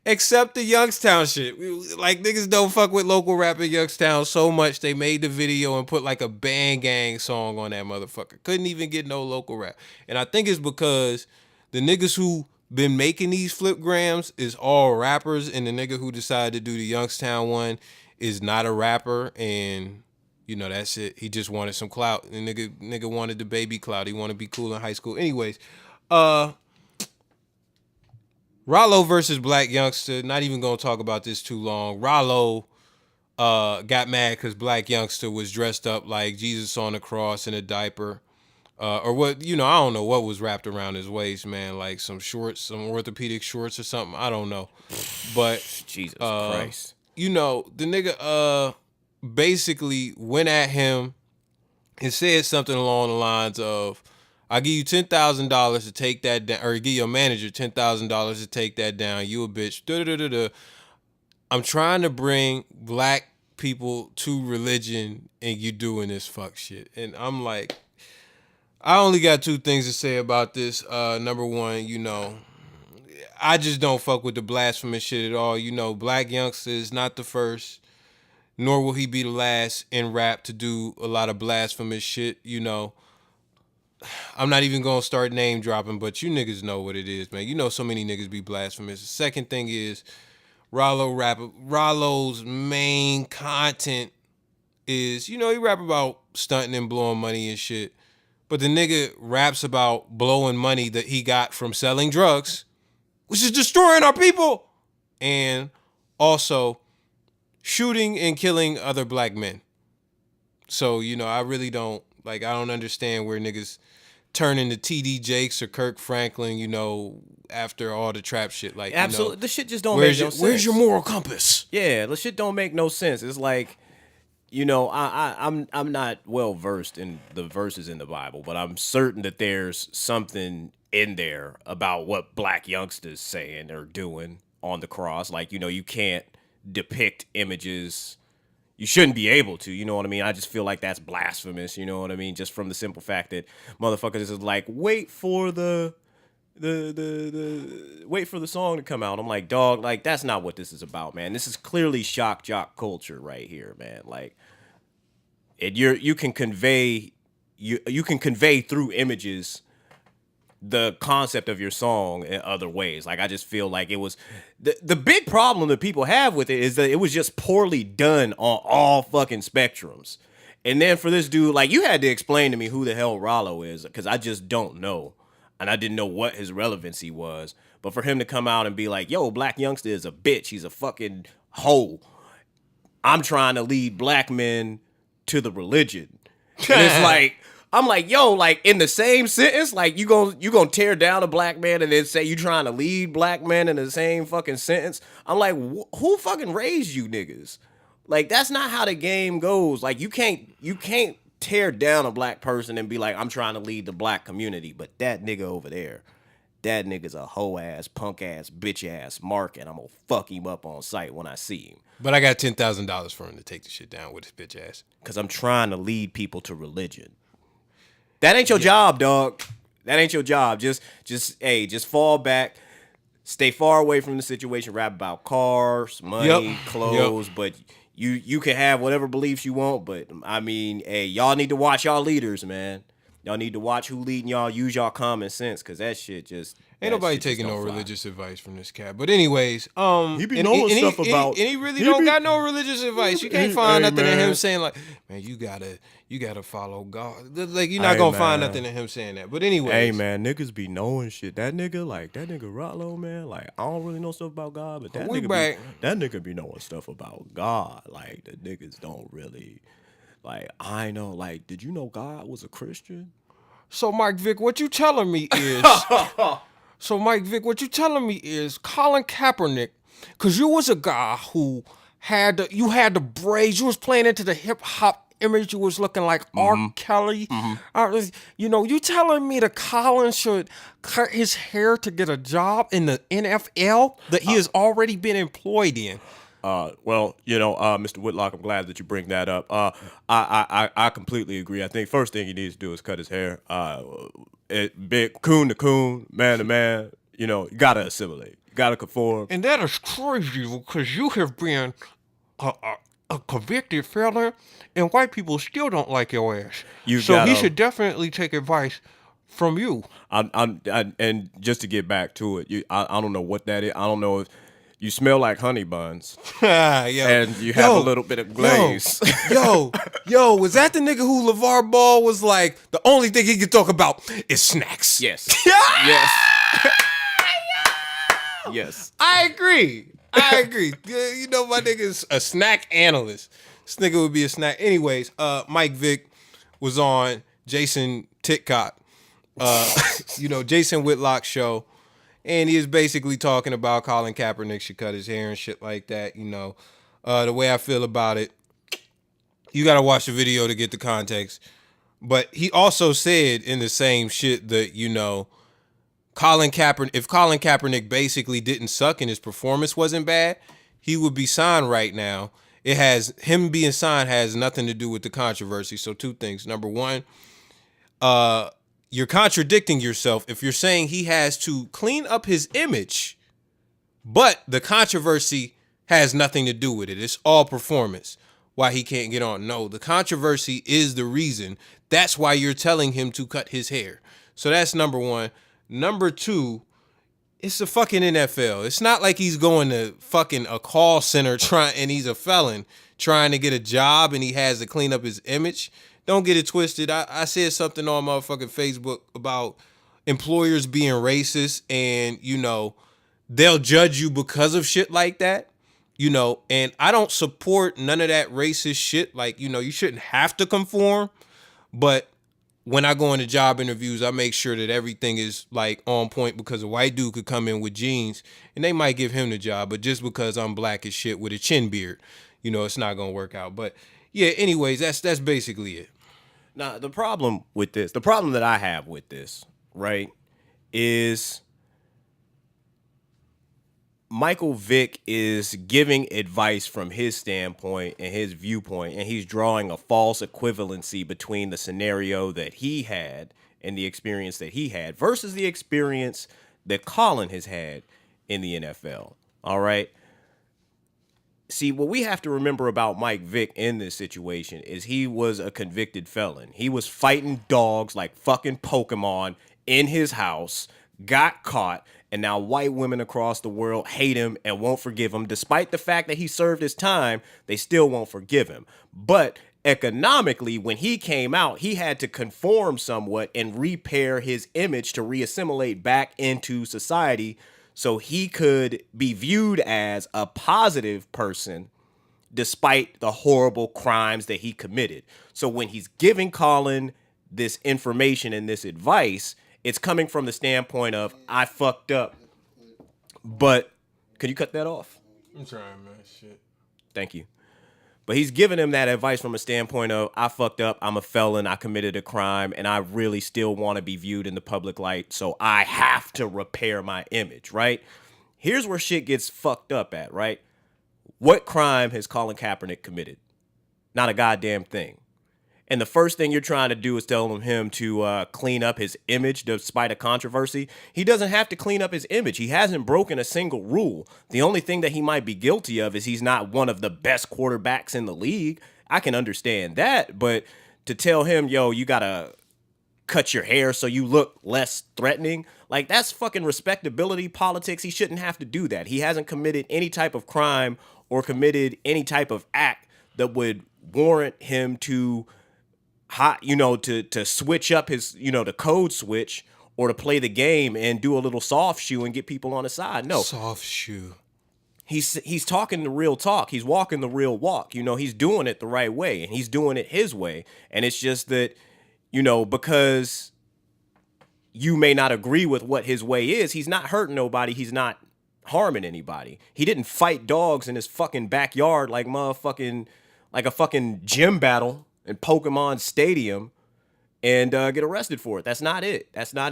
Except the Youngstown shit. Like, niggas don't fuck with local rap in Youngstown so much they made the video and put like a Bang Gang song on that motherfucker. Couldn't even get no local rap. And I think it's because the niggas who been making these flip grams is all rappers, and the nigga who decided to do the Youngstown one is not a rapper, and you know, that's it. He just wanted some clout. The nigga wanted the baby clout. He wanted to be cool in high school. Anyways, Ralo versus Blac Youngsta. Not even gonna talk about this too long. Ralo got mad because Blac Youngsta was dressed up like Jesus on the cross in a diaper, or what, you know. I don't know what was wrapped around his waist, man. Like some shorts, some orthopedic shorts or something. I don't know, but Jesus Christ. You know, the nigga basically went at him and said something along the lines of, I'll give you $10,000 to take that down, or give your manager $10,000 to take that down. You a bitch. Da-da-da-da-da. I'm trying to bring black people to religion, and you doing this fuck shit. And I'm like, I only got two things to say about this. Number one, you know, I just don't fuck with the blasphemous shit at all. You know, Blac Youngsta is not the first, nor will he be the last in rap to do a lot of blasphemous shit, you know. I'm not even gonna start name dropping, but you niggas know what it is, man. You know so many niggas be blasphemous. The second thing is Ralo's main content is, you know, he rap about stunting and blowing money and shit. But the nigga raps about blowing money that he got from selling drugs, which is destroying our people, and also shooting and killing other black men. So, you know, I really don't, like, I don't understand where niggas turn into TD Jakes or Kirk Franklin, you know, after all the trap shit. Like, absolutely, you know, the shit just don't make no sense. Where's your moral compass? Yeah, the shit don't make no sense. It's like, you know, I'm not well versed in the verses in the Bible, but I'm certain that there's something in there about what Blac Youngsta's saying or doing on the cross. Like, you know, you can't depict images. You shouldn't be able to, you know what I mean? I just feel like that's blasphemous, you know what I mean? Just from the simple fact that motherfuckers is like, wait for the song to come out. I'm like, dog, like, that's not what this is about, man. This is clearly shock jock culture right here, man. Like, you can convey through images the concept of your song in other ways. Like, I just feel like it was the big problem that people have with it is that it was just poorly done on all fucking spectrums. And then for this dude, like, you had to explain to me who the hell Ralo is, because I just don't know. And I didn't know what his relevancy was. But for him to come out and be like, yo, Blac Youngsta is a bitch, he's a fucking hoe. I'm trying to lead black men to the religion. And it's like, I'm like, yo, like, in the same sentence, like, you gonna tear down a black man and then say you trying to lead black men in the same fucking sentence? I'm like, who fucking raised you niggas? Like, that's not how the game goes. Like, you can't tear down a black person and be like, I'm trying to lead the black community, but that nigga over there, that nigga's a hoe ass, punk ass, bitch ass mark, and I'm gonna fuck him up on sight when I see him. But I got $10,000 for him to take the shit down with his bitch ass. Because I'm trying to lead people to religion. That ain't your job, dog. That ain't your job. Just fall back, stay far away from the situation, rap about cars, money, clothes, but you can have whatever beliefs you want, but I mean, hey, y'all need to watch y'all leaders, man. Y'all need to watch who leading y'all, use y'all common sense, because that shit just... Ain't nobody taking no religious advice from this cat. But anyways, he be knowing stuff about... And he really don't got no religious advice. You can't find nothing in him saying like, man, you gotta follow God. Like, you're not gonna find nothing in him saying that. But anyways. Hey, man, niggas be knowing shit. That nigga Ralo, man, like, I don't really know stuff about God, but that nigga be knowing stuff about God. Like, the niggas don't really... Like, I know, like, did you know God was a Christian? So, Mike Vick, what you telling me is... Colin Kaepernick, because you was a guy who had the braids, you was playing into the hip-hop image, you was looking like R. Kelly. You know, you telling me that Colin should cut his hair to get a job in the NFL that he has already been employed in? Well, you know, Mr. Whitlock, I'm glad that you bring that up. I completely agree. I think first thing he needs to do is cut his hair. Big coon to coon, man to man. You know, you gotta assimilate. Gotta conform. And that is crazy because you have been a convicted felon, and white people still don't like your ass. He should definitely take advice from you. And just to get back to it, I don't know what that is. I don't know if you smell like honey buns, and you have a little bit of glaze. Yo, was that the nigga who LeVar Ball was like, the only thing he could talk about is snacks? Yes. Yes. Yes. I agree. You know, my nigga's a snack analyst. This nigga would be a snack. Anyways, Mike Vick was on Jason Titcock, Jason Whitlock's show. And he is basically talking about Colin Kaepernick should cut his hair and shit like that. The way I feel about it, you got to watch the video to get the context. But he also said in the same shit that, Colin Kaepernick basically didn't suck and his performance wasn't bad, he would be signed right now. Him being signed has nothing to do with the controversy. So 2 things. Number 1, you're contradicting yourself if you're saying he has to clean up his image, but the controversy has nothing to do with it. It's all performance. Why he can't get on. No, the controversy is the reason. That's why you're telling him to cut his hair. So that's number 1. Number 2, it's the fucking NFL. It's not like he's going to fucking a call center and he's a felon trying to get a job and he has to clean up his image. Don't get it twisted. I said something on motherfucking Facebook about employers being racist and, they'll judge you because of shit like that, and I don't support none of that racist shit. Like, you shouldn't have to conform, but when I go into job interviews, I make sure that everything is like on point because a white dude could come in with jeans and they might give him the job, but just because I'm black as shit with a chin beard, it's not going to work out. But yeah, anyways, that's basically it. Now, the problem that I have with this, right, is Michael Vick is giving advice from his standpoint and his viewpoint, and he's drawing a false equivalency between the scenario that he had and the experience that he had versus the experience that Colin has had in the NFL. All right. See, what we have to remember about Mike Vick in this situation is he was a convicted felon. He was fighting dogs like fucking Pokemon in his house, got caught, and now white women across the world hate him and won't forgive him. Despite the fact that he served his time, they still won't forgive him. But economically, when he came out, he had to conform somewhat and repair his image to reassimilate back into society so he could be viewed as a positive person despite the horrible crimes that he committed. So when he's giving Colin this information and this advice, it's coming from the standpoint of, I fucked up. But, could you cut that off? I'm trying, man. Shit. Thank you. But he's giving him that advice from a standpoint of, I fucked up, I'm a felon, I committed a crime, and I really still want to be viewed in the public light, so I have to repair my image, right? Here's where shit gets fucked up at, right? What crime has Colin Kaepernick committed? Not a goddamn thing. And the first thing you're trying to do is tell him to clean up his image despite a controversy. He doesn't have to clean up his image. He hasn't broken a single rule. The only thing that he might be guilty of is he's not one of the best quarterbacks in the league. I can understand that. But to tell him, yo, you got to cut your hair so you look less threatening, like that's fucking respectability politics. He shouldn't have to do that. He hasn't committed any type of crime or committed any type of act that would warrant him to to switch up his, the code switch or to play the game and do a little soft shoe and get people on the side. No. Soft shoe. He's talking the real talk. He's walking the real walk. He's doing it the right way and he's doing it his way. And it's just that, because you may not agree with what his way is, he's not hurting nobody. He's not harming anybody. He didn't fight dogs in his fucking backyard like a fucking gym battle in Pokemon Stadium and get arrested for it. That's not it.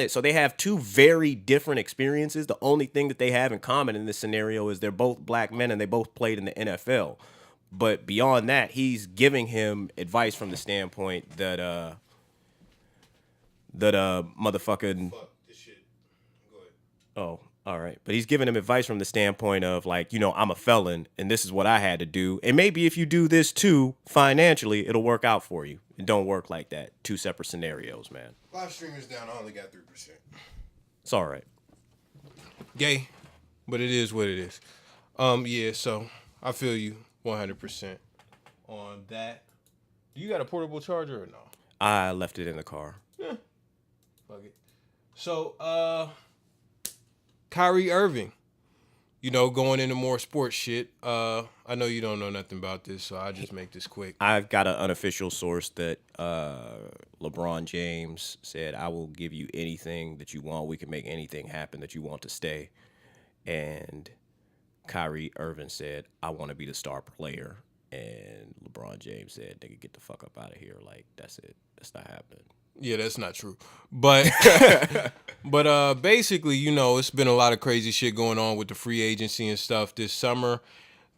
So they have two very different experiences. The only thing that they have in common in this scenario is they're both black men and they both played in the NFL. But beyond that, he's giving him advice from the standpoint that motherfucking... Fuck this shit. Go ahead. Oh, All right. But he's giving him advice from the standpoint of like, I'm a felon and this is what I had to do. And maybe if you do this too, financially, it'll work out for you. It don't work like that. Two separate scenarios, man. Live streamers down. I only got 3%. It's all right. Gay, but it is what it is. Yeah, so I feel you 100% on that. Do you got a portable charger or no? I left it in the car. Yeah. Fuck it. So, Kyrie Irving, going into more sports shit. I know you don't know nothing about this, so I'll just make this quick. I've got an unofficial source that LeBron James said, I will give you anything that you want. We can make anything happen that you want to stay. And Kyrie Irving said, I want to be the star player. And LeBron James said, nigga, get the fuck up out of here. Like, that's it. That's not happening. Yeah, that's not true. But but basically, it's been a lot of crazy shit going on with the free agency and stuff this summer.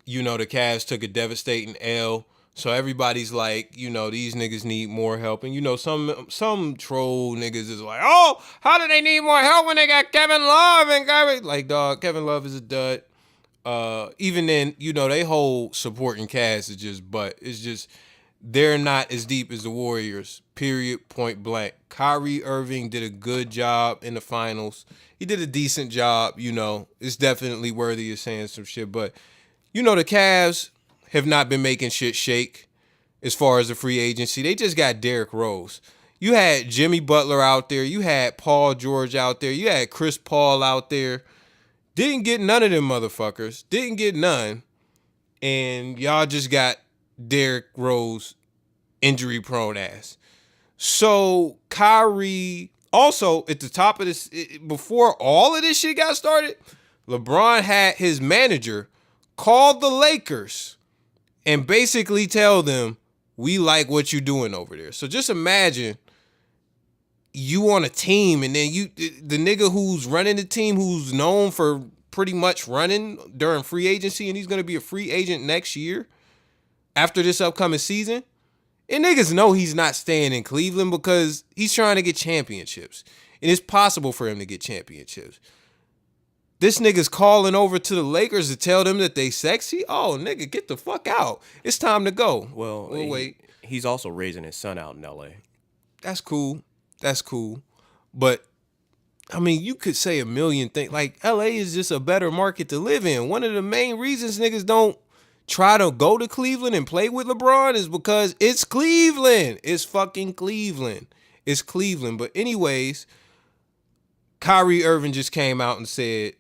The Cavs took a devastating L. So everybody's like, these niggas need more help. And some troll niggas is like, oh, how do they need more help when they got Kevin Love and Kyrie? Like, dog, Kevin Love is a dud. Even then, they whole supporting cast is just butt. It's just they're not as deep as the Warriors, period, point blank. Kyrie Irving did a good job in the finals. He did a decent job, It's definitely worthy of saying some shit. But, the Cavs have not been making shit shake as far as the free agency. They just got Derrick Rose. You had Jimmy Butler out there. You had Paul George out there. You had Chris Paul out there. Didn't get none of them motherfuckers. Didn't get none. And y'all just got Derrick Rose injury-prone ass. So Kyrie, also at the top of this, before all of this shit got started, LeBron had his manager call the Lakers and basically tell them, we like what you're doing over there. So just imagine you on a team and then the nigga who's running the team, who's known for pretty much running during free agency, and he's going to be a free agent next year after this upcoming season. And niggas know he's not staying in Cleveland because he's trying to get championships. And it's possible for him to get championships. This nigga's calling over to the Lakers to tell them that they sexy. Oh, nigga, get the fuck out. It's time to go. Well, wait. He's also raising his son out in L.A. That's cool. That's cool. But, I mean, you could say a million things. Like, LA is just a better market to live in. One of the main reasons niggas don't try to go to Cleveland and play with LeBron is because it's Cleveland. It's fucking Cleveland. It's Cleveland. But anyways, Kyrie Irving just came out and said,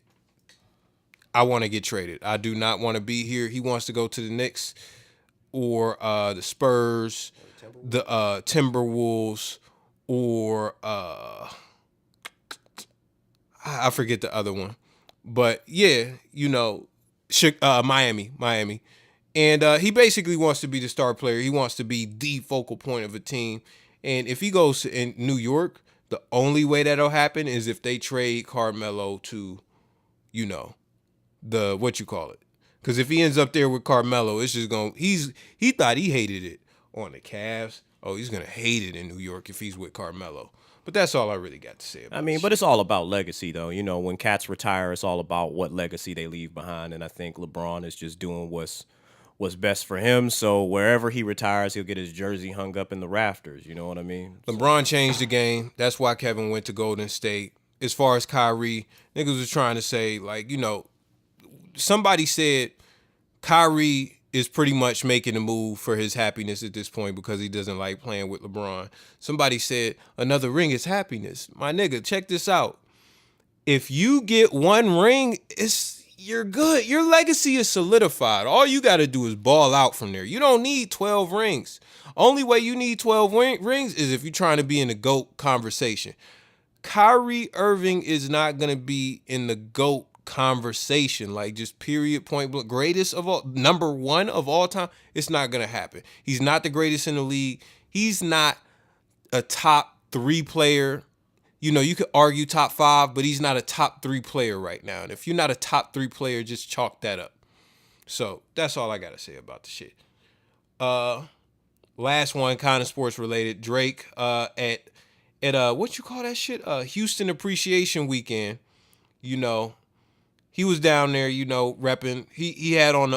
I want to get traded. I do not want to be here. He wants to go to the Knicks or the Spurs, the Timberwolves, or I forget the other one. But yeah, Miami. And he basically wants to be the star player. He wants to be the focal point of a team. And if he goes in New York, the only way that'll happen is if they trade Carmelo to, the what you call it. Because if he ends up there with Carmelo, it's just he thought he hated it on the Cavs. Oh, he's going to hate it in New York if he's with Carmelo. But that's all I really got to say about it. But it's all about legacy, though. When cats retire, it's all about what legacy they leave behind. And I think LeBron is just doing what's best for him. So wherever he retires, he'll get his jersey hung up in the rafters. You know what I mean? LeBron changed the game. That's why Kevin went to Golden State. As far as Kyrie, niggas was trying to say, like, somebody said Kyrie is pretty much making a move for his happiness at this point because he doesn't like playing with LeBron. Somebody said another ring is happiness. My nigga, check this out. If you get one ring, you're good. Your legacy is solidified. All you got to do is ball out from there. You don't need 12 rings. Only way you need 12 rings is if you're trying to be in the GOAT conversation. Kyrie Irving is not going to be in the GOAT conversation, like just period, point blank, greatest of all, number one of all time. It's not gonna happen. He's not the greatest in the league. He's not a top 3 player. You could argue top 5, but he's not a top 3 player right now. And if you're not a top 3 player, just chalk that up. So that's all I gotta say about the shit. Last one, kind of sports related. Drake at what you call that shit? Houston Appreciation Weekend. he was down there, you know, repping. He had on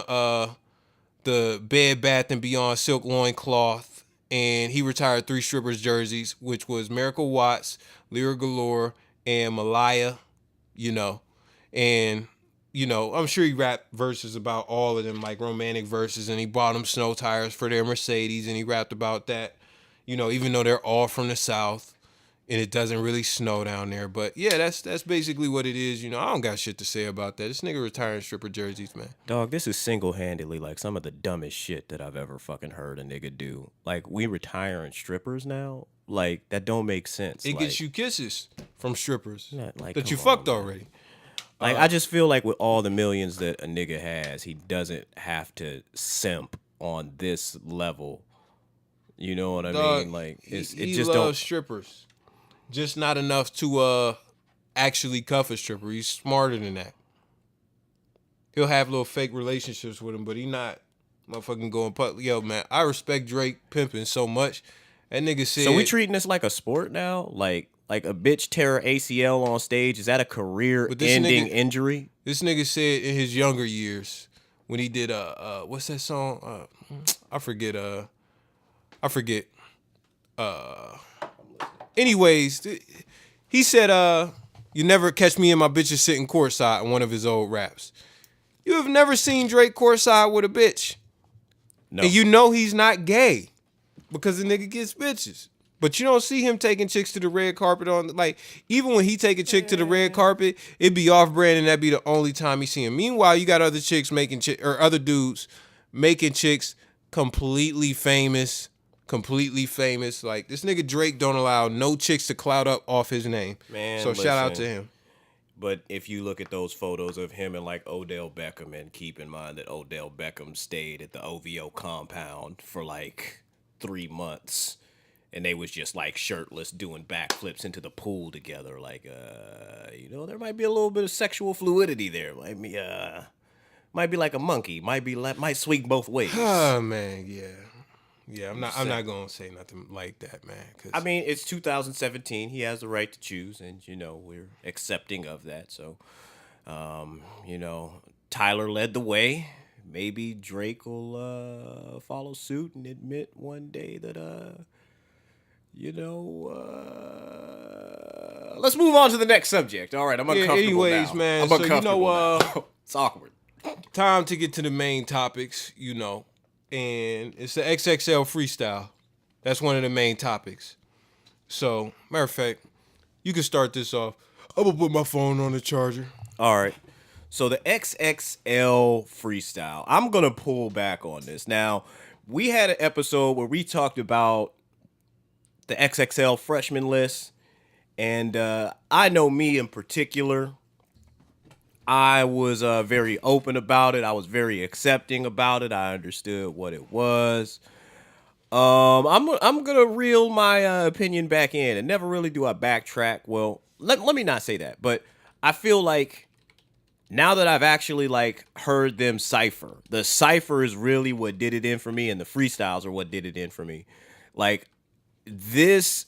the Bed Bath & Beyond silk loincloth, and he retired 3 strippers jerseys, which was Miracle Watts, Lyra Galore, and Malaya, you know. And, you know, I'm sure he rapped verses about all of them, like romantic verses, and he bought them snow tires for their Mercedes, and he rapped about that, you know, even though they're all from the South. And it doesn't really snow down there. But yeah, that's basically what it is. You know, I don't got shit to say about that. This nigga retiring stripper jerseys, man. Dog, this is single-handedly like some of the dumbest shit that I've ever fucking heard a nigga do. Like, we retiring strippers now? Like, that don't make sense. It like, gets you kisses from strippers like, that you come fucked on, man. already. Like, I just feel like with all the millions that a nigga has, he doesn't have to simp on this level. You know what I mean? Like, he just loves don't. strippers. Just not enough to actually cuff a stripper. He's smarter than that. He'll have little fake relationships with him, but he not motherfucking going public. Yo, man, I respect Drake pimping so much. That nigga said. So we treating this like a sport now? Like a bitch tear ACL on stage? Is that a career-ending injury? This nigga said in his younger years when he did what's that song? I forget. Anyways, he said, you never catch me and my bitches sitting courtside in one of his old raps. You have never seen Drake courtside with a bitch. No. And you know he's not gay because the nigga gets bitches. But you don't see him taking chicks to the red carpet like, even when he take a chick to the red carpet, it'd be off brand and that'd be the only time you see him. Meanwhile, you got other chicks or other dudes making chicks completely famous. Like, this nigga Drake don't allow no chicks to clout up off his name. Man, so shout out to him. But if you look at those photos of him and like Odell Beckham, and keep in mind that Odell Beckham stayed at the OVO compound for like 3 months, and they was just like shirtless doing backflips into the pool together. Like, you know, there might be a little bit of sexual fluidity there. Might be like a monkey. Might swing both ways. Oh man, yeah. Yeah, I'm not gonna say nothing like that, man. Cause I mean, it's 2017. He has the right to choose, and you know we're accepting of that. So, you know, Tyler led the way. Maybe Drake will follow suit and admit one day that you know. Let's move on to the next subject. All right, I'm uncomfortable anyways, now. man. I'm So uncomfortable now. It's awkward. Time to get to the main topics, you know. And it's the XXL freestyle. That's one of the main topics. So, matter of fact, you can start this off. I'm gonna put my phone on the charger. All right. So the XXL freestyle. I'm gonna pull back on this. Now, we had an episode where we talked about the XXL freshman list, and I know me in particular. I was very open about it. I was very accepting about it. I understood what it was. I'm gonna reel my opinion back in, and never really do I backtrack. Well, let me not say that, but I feel like now that I've actually like heard them cipher, the cipher is really what did it in for me, and the freestyles are what did it in for me. Like, this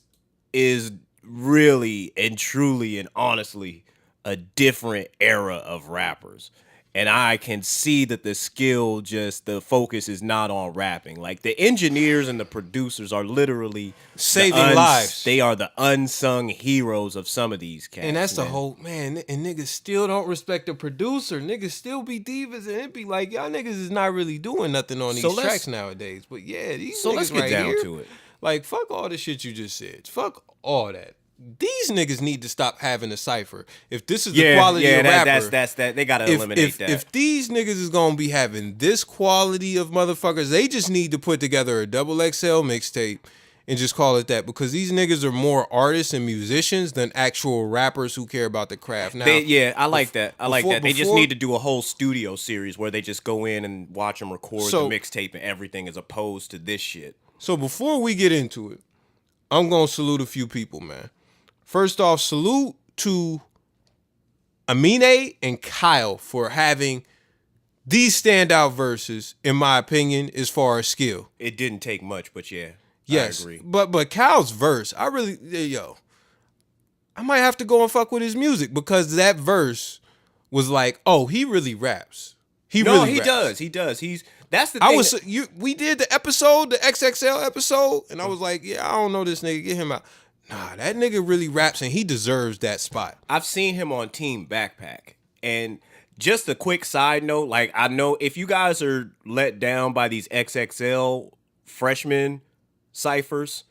is really and truly and honestly a different era of rappers. And I can see that the focus is not on rapping. Like, the engineers and the producers are literally saving lives. They are the unsung heroes of some of these cats. And that's man. the whole, man, and niggas still don't respect the producer. Niggas still be divas, and it be like, y'all niggas is not really doing nothing on these tracks nowadays. But yeah, these niggas let's get right down here, to it. Like, fuck all the shit you just said. Fuck all that. These niggas need to stop having a cipher. If this is the quality of rapper, that's that. They gotta eliminate that. If these niggas is gonna be having this quality of motherfuckers, they just need to put together a XXL mixtape and just call it that. Because these niggas are more artists and musicians than actual rappers who care about the craft. Now, I like that. I like that. They just need to do a whole studio series where they just go in and watch them record the mixtape and everything, as opposed to this shit. So before we get into it, I'm gonna salute a few people, man. First off, salute to Amine and Kyle for having these standout verses, in my opinion, as far as skill. It didn't take much, but yeah, yes, I agree. But Kyle's verse, I might have to go and fuck with his music, because that verse was like, oh, he really raps. He does. That's the thing. We did the episode, the XXL episode, and I was like, yeah, I don't know this nigga. Get him out. Nah, that nigga really raps, and he deserves that spot. I've seen him on Team Backpack. And just a quick side note, like, I know if you guys are let down by these XXL freshman ciphers,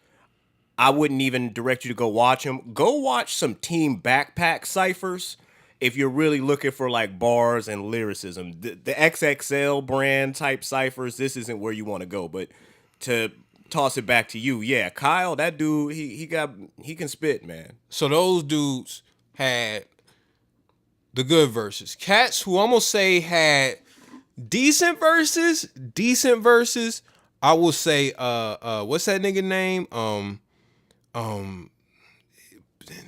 I wouldn't even direct you to go watch them. Go watch some Team Backpack ciphers if you're really looking for like bars and lyricism. The XXL brand type ciphers, this isn't where you want to go. But to toss it back to you, yeah, Kyle, that dude, he can spit, man. So those dudes had the good verses. Cats who almost say had decent verses. I will say, what's that nigga name?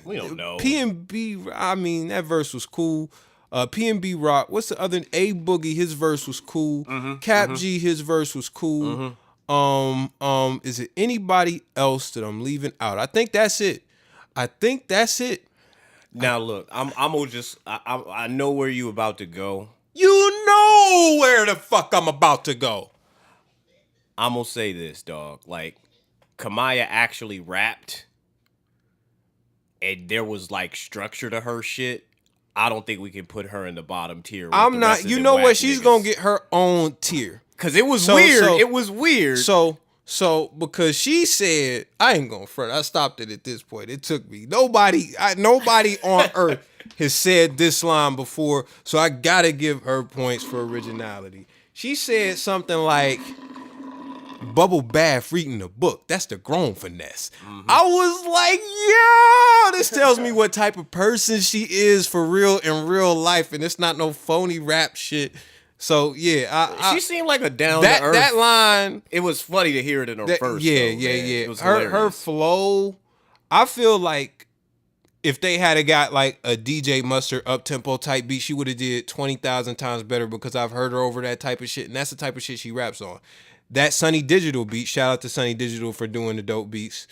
We don't know. PNB, I mean, that verse was cool. PNB Rock, what's the other? A Boogie, his verse was cool. Cap G, his verse was cool. Is it anybody else that I'm leaving out? I think that's it. Now look, I'm gonna just I know where you about to go. You know where the fuck I'm about to go. I'm gonna say this, dog. Like, Kamaya actually rapped, and there was like structure to her shit. I don't think we can put her in the bottom tier. I'm not. You know what? She's gonna get her own tier because it was weird. It was weird. So because she said, I ain't gonna front. I stopped it at this point. It took me. Nobody on earth has said this line before. So I gotta give her points for originality. She said something like, bubble bath reading a book. That's the grown finesse. I was like, yo, this tells me what type of person she is for real in real life. And it's not no phony rap shit. So yeah, she seemed like a down to earth. That line, it was funny to hear it in her first. Yeah. It was her flow. I feel like if they had got like a DJ Mustard up tempo type beat, she would have did 20,000 times better because I've heard her over that type of shit, and that's the type of shit she raps on. That Sunny Digital beat, shout out to Sunny Digital for doing the dope beats,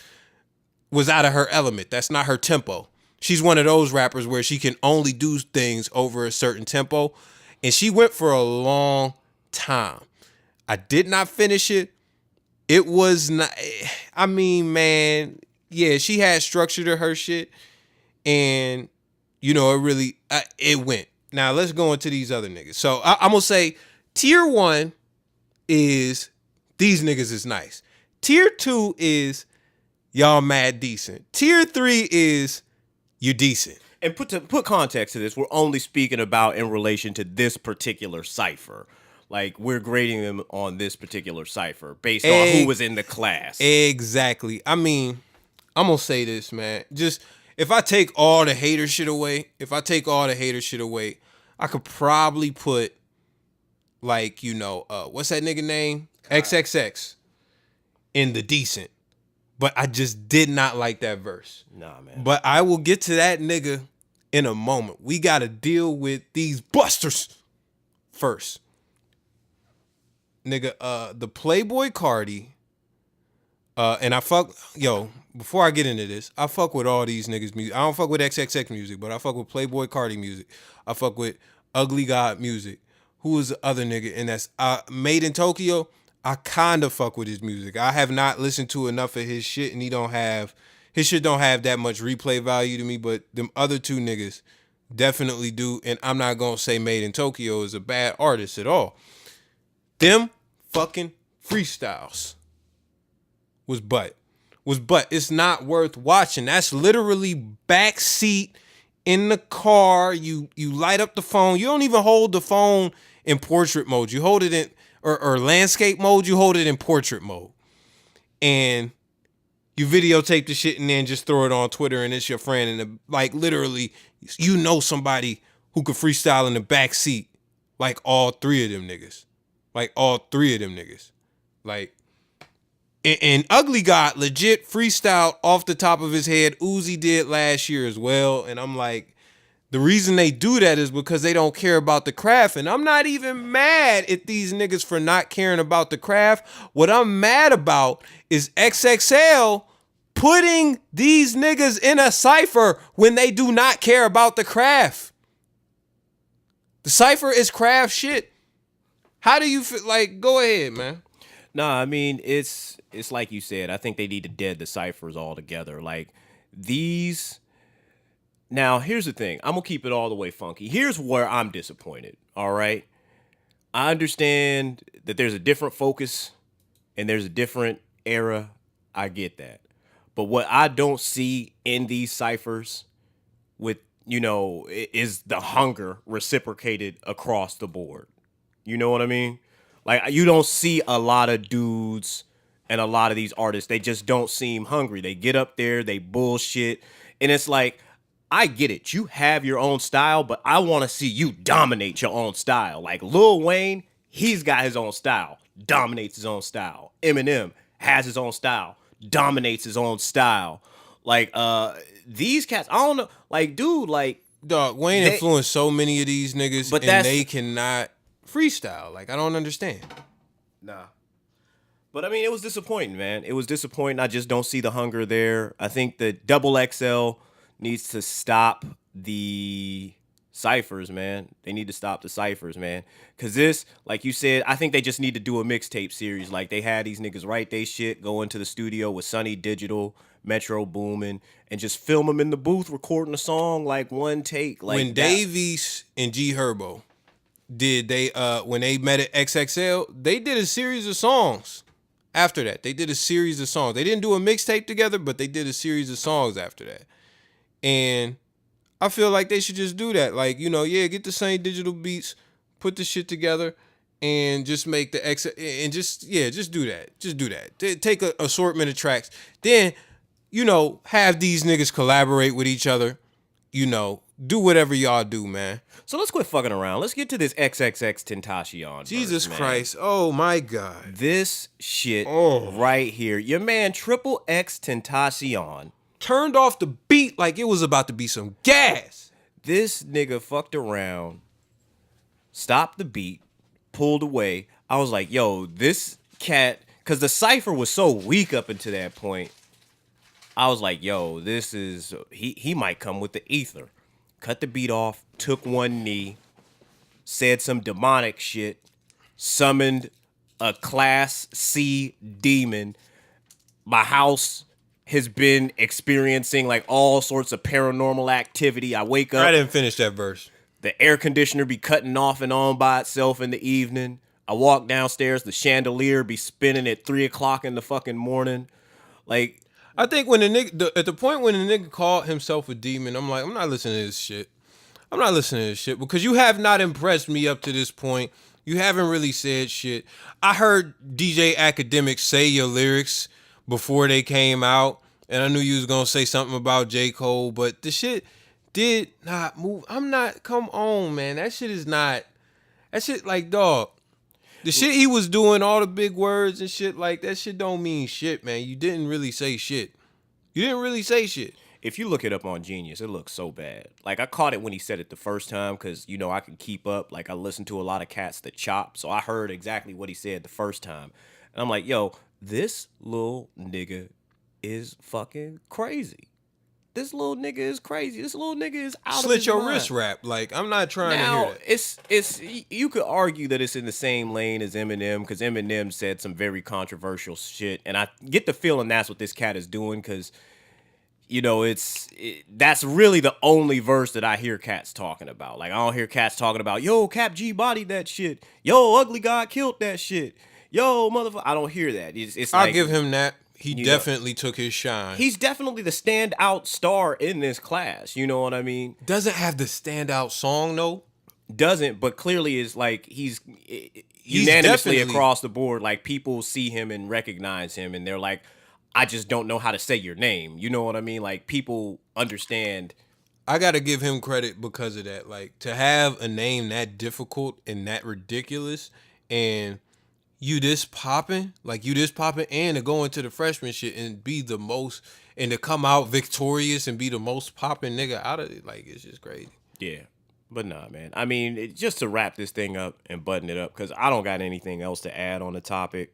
was out of her element. That's not her tempo. She's one of those rappers where she can only do things over a certain tempo. And she went for a long time. I did not finish it. It was not, I mean, man, yeah, she had structure to her shit. And, you know, it went. Now, let's go into these other niggas. So, I'm going to say tier 1 is these niggas is nice. Tier 2 is y'all mad decent. Tier 3 is you decent. And put context to this, we're only speaking about in relation to this particular cipher. Like, we're grading them on this particular cipher based on who was in the class. Exactly. I mean, I'm going to say this, man. Just, if I take all the hater shit away, I could probably put, like, you know, what's that nigga name? XXX in the decent. But I just did not like that verse. Nah, man. But I will get to that nigga in a moment. We got to deal with these busters first. Nigga, the Playboy Cardi, and before I get into this, I fuck with all these niggas' music. I don't fuck with XXX music, but I fuck with Playboy Cardi music. I fuck with Ugly God music. Who is the other nigga? And that's Made in Tokyo. I kind of fuck with his music. I have not listened to enough of his shit, and his shit don't have that much replay value to me, but them other two niggas definitely do, and I'm not gonna say Made in Tokyo is a bad artist at all. Them fucking freestyles was butt. It's not worth watching. That's literally backseat in the car. You light up the phone. You don't even hold the phone in portrait mode. You hold it in or landscape mode, you hold it in portrait mode. And you videotape the shit and then just throw it on Twitter and it's your friend. And like literally, you know somebody who could freestyle in the back seat like all three of them niggas. Like, and Ugly God legit freestyled off the top of his head. Uzi did last year as well. And I'm like, the reason they do that is because they don't care about the craft. And I'm not even mad at these niggas for not caring about the craft. What I'm mad about is XXL putting these niggas in a cypher when they do not care about the craft. The cipher is craft shit. How do you feel? Like, go ahead, man. Nah, I mean, it's like you said. I think they need to dead the ciphers altogether. Like, these... Now, here's the thing. I'm going to keep it all the way funky. Here's where I'm disappointed, all right? I understand that there's a different focus and there's a different era. I get that. But what I don't see in these ciphers with, is the hunger reciprocated across the board. You know what I mean? Like, you don't see a lot of dudes and a lot of these artists. They just don't seem hungry. They get up there, they bullshit. And it's like, I get it. You have your own style, but I want to see you dominate your own style. Like Lil Wayne, he's got his own style, dominates his own style. Eminem has his own style, dominates his own style. Like, these cats, I don't know. Like, dude, like... Dog, Wayne influenced so many of these niggas, but they cannot freestyle. Like, I don't understand. Nah. But, I mean, it was disappointing, man. It was disappointing. I just don't see the hunger there. I think the XXL needs to stop the ciphers, man. They need to stop the ciphers, man. Because this, like you said, I think they just need to do a mixtape series. Like, they had these niggas write they shit, go into the studio with Sunny Digital, Metro Boomin, and just film them in the booth recording a song, like, one take. Like, when Dave East and G Herbo when they met at XXL, they did a series of songs. After that, they did a series of songs. They didn't do a mixtape together, but they did a series of songs after that. And I feel like they should just do that. Like, get the same digital beats, put the shit together, and just make the just do that. Just do that. Take an assortment of tracks. Then, have these niggas collaborate with each other. Do whatever y'all do, man. So let's quit fucking around. Let's get to this XXX Jesus verse, Christ. Oh, my God. This shit right here. Your man, Triple X Tentacion, turned off the beat like it was about to be some gas. This nigga fucked around, stopped the beat, pulled away. I was like, yo, this cat, because the cipher was so weak up until that point. I was like, yo, this is, he might come with the ether. Cut the beat off, took one knee, said some demonic shit, summoned a Class C demon. My house has been experiencing like all sorts of paranormal activity. I wake up. I didn't finish that verse. The air conditioner be cutting off and on by itself in the evening. I walk downstairs, the chandelier be spinning at 3 o'clock in the fucking morning. Like, I think when at the point when the nigga called himself a demon, I'm like, I'm not listening to this shit. I'm not listening to this shit because you have not impressed me up to this point. You haven't really said shit. I heard DJ Academic say your lyrics before they came out, and I knew you was gonna say something about J. Cole, but the shit did not move. Come on, man. That shit, like, dog. The shit he was doing, all the big words and shit, like, that shit don't mean shit, man. You didn't really say shit. If you look it up on Genius, it looks so bad. Like, I caught it when he said it the first time because, I can keep up. Like, I listen to a lot of cats that chop, so I heard exactly what he said the first time. And I'm like, yo, this little nigga is fucking crazy. This little nigga is crazy. This little nigga is out of his mind. Slit your wrist rap. Like, I'm not trying to hear that. It's you could argue that it's in the same lane as Eminem because Eminem said some very controversial shit, and I get the feeling that's what this cat is doing because, that's really the only verse that I hear cats talking about. Like, I don't hear cats talking about, yo, Cap G bodied that shit. Yo, Ugly God killed that shit. Yo, motherfucker. I don't hear that. It's I'll give him that. He definitely took his shine. He's definitely the standout star in this class. You know what I mean? Doesn't have the standout song, though. Doesn't, but clearly is like he's unanimously across the board. Like, people see him and recognize him, and they're like, I just don't know how to say your name. You know what I mean? Like, people understand. I got to give him credit because of that. Like, to have a name that difficult and that ridiculous, and you this popping, and to go into the freshman shit and be the most, and to come out victorious and be the most popping nigga out of it, like, it's just crazy. Yeah, but nah, man. I mean, just to wrap this thing up and button it up, because I don't got anything else to add on the topic,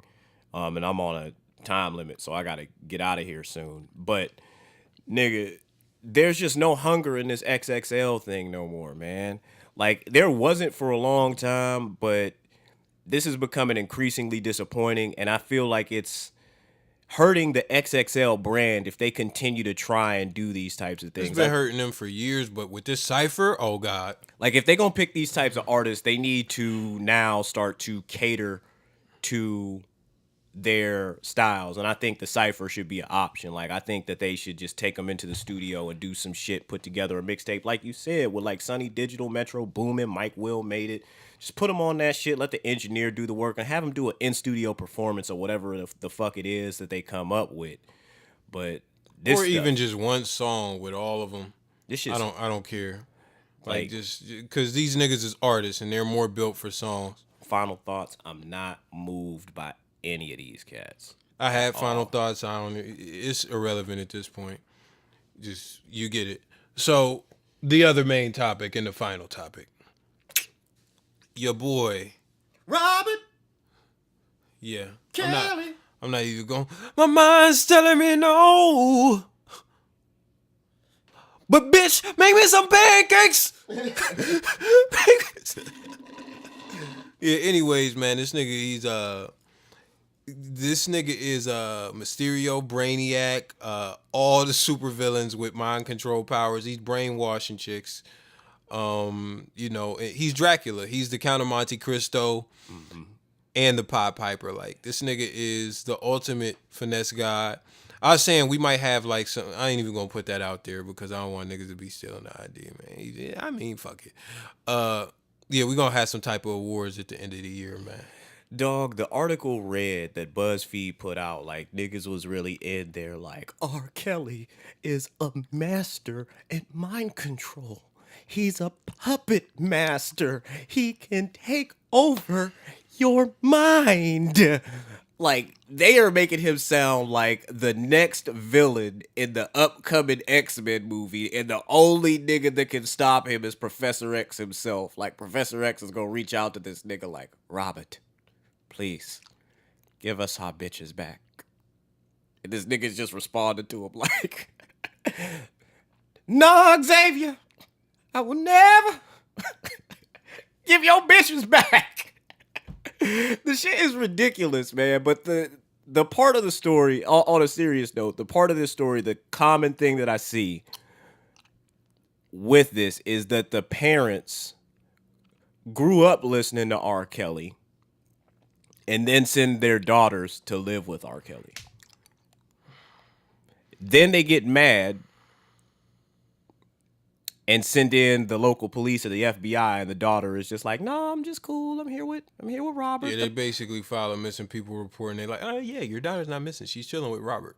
and I'm on a time limit, so I got to get out of here soon. But, nigga, there's just no hunger in this XXL thing no more, man. Like, there wasn't for a long time, but this is becoming increasingly disappointing, and I feel like it's hurting the XXL brand if they continue to try and do these types of things. It's been hurting them for years, but with this cipher, oh God. Like, if they're going to pick these types of artists, they need to now start to cater to their styles. And I think the cipher should be an option. Like, I think that they should just take them into the studio and do some shit, put together a mixtape, like you said, with like Sunny Digital, Metro Boomin, Mike Will made it. Just put them on that shit, let the engineer do the work, and have them do an in-studio performance or whatever the fuck it is that they come up with. But this or stuff, even just one song with all of them. this shit, I don't care. Like, just because these niggas is artists and they're more built for songs. final thoughts. I'm not moved by any of these cats. I had final thoughts. It's irrelevant at this point. Just you get it. So the other main topic and the final topic. Your boy Robert Yeah. Kelly. I'm not even going. My mind's telling me no. But bitch, make me some pancakes. Yeah, anyways, man, this nigga is Mysterio, Brainiac, all the supervillains with mind control powers. He's brainwashing chicks. He's Dracula. He's the Count of Monte Cristo and the Pied Piper. Like, this nigga is the ultimate finesse god. I was saying we might have like some. I ain't even gonna put that out there because I don't want niggas to be stealing the idea, man. I mean, fuck it. We gonna have some type of awards at the end of the year, man. Dog, the article read that BuzzFeed put out, like, niggas was really in there, like, R. Kelly is a master at mind control. He's a puppet master. He can take over your mind. Like, they are making him sound like the next villain in the upcoming X-Men movie, and the only nigga that can stop him is Professor X himself. Like, Professor X is gonna reach out to this nigga like, Robert, please, give us our bitches back. And this nigga's just responded to him like, no, Xavier, I will never give your bitches back. The shit is ridiculous, man. But the part of the story, on a serious note, the part of this story, the common thing that I see with this is that the parents grew up listening to R. Kelly and then send their daughters to live with R. Kelly. Then they get mad and send in the local police or the FBI, and the daughter is just like, "No, I'm just cool. I'm here with Robert." Yeah, they basically file a missing people report, and they're like, "Oh yeah, your daughter's not missing. She's chilling with Robert."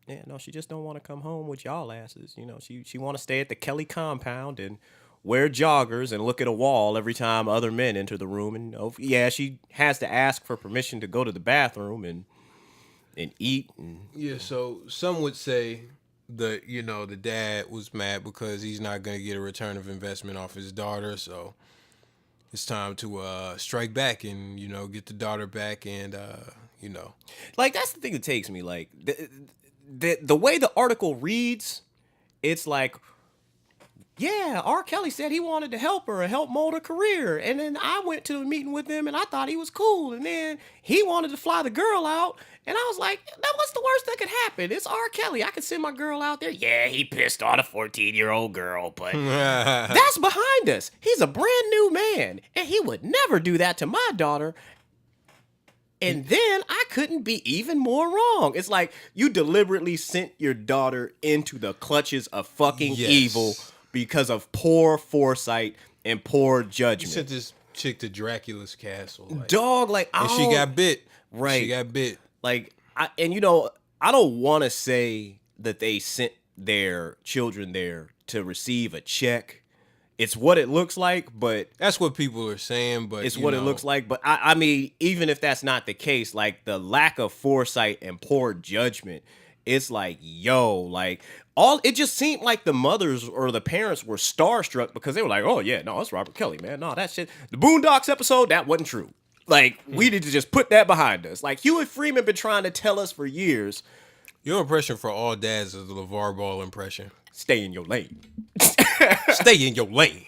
Yeah, no, she just don't want to come home with y'all asses. You know, she want to stay at the Kelly compound and wear joggers and look at a wall every time other men enter the room. And she has to ask for permission to go to the bathroom and eat. Yeah, so some would say the dad was mad because he's not going to get a return of investment off his daughter, so it's time to strike back and get the daughter back. And like, that's the thing that takes me, like, the way the article reads, it's like, yeah, R. Kelly said he wanted to help her and help mold her career. And then I went to a meeting with him and I thought he was cool. And then he wanted to fly the girl out. And I was like, what's the worst that could happen? It's R. Kelly. I could send my girl out there. Yeah, he pissed on a 14-year-old girl, but that's behind us. He's a brand new man. And he would never do that to my daughter. And then I couldn't be even more wrong. It's like you deliberately sent your daughter into the clutches of fucking evil because of poor foresight and poor judgment. You sent this chick to Dracula's castle. And she got bit. Right. She got bit. Like, I don't want to say that they sent their children there to receive a check. It's what it looks like, but that's what people are saying. But it's what it looks like. But I mean, even if that's not the case, like, the lack of foresight and poor judgment, it's like, it just seemed like the mothers or the parents were starstruck because they were like, oh yeah, no, it's Robert Kelly, man. No, that shit. The Boondocks episode, that wasn't true. Like, we need to just put that behind us. Like, Huey Freeman been trying to tell us for years. Your impression for all dads is the LeVar Ball impression. Stay in your lane. Stay in your lane.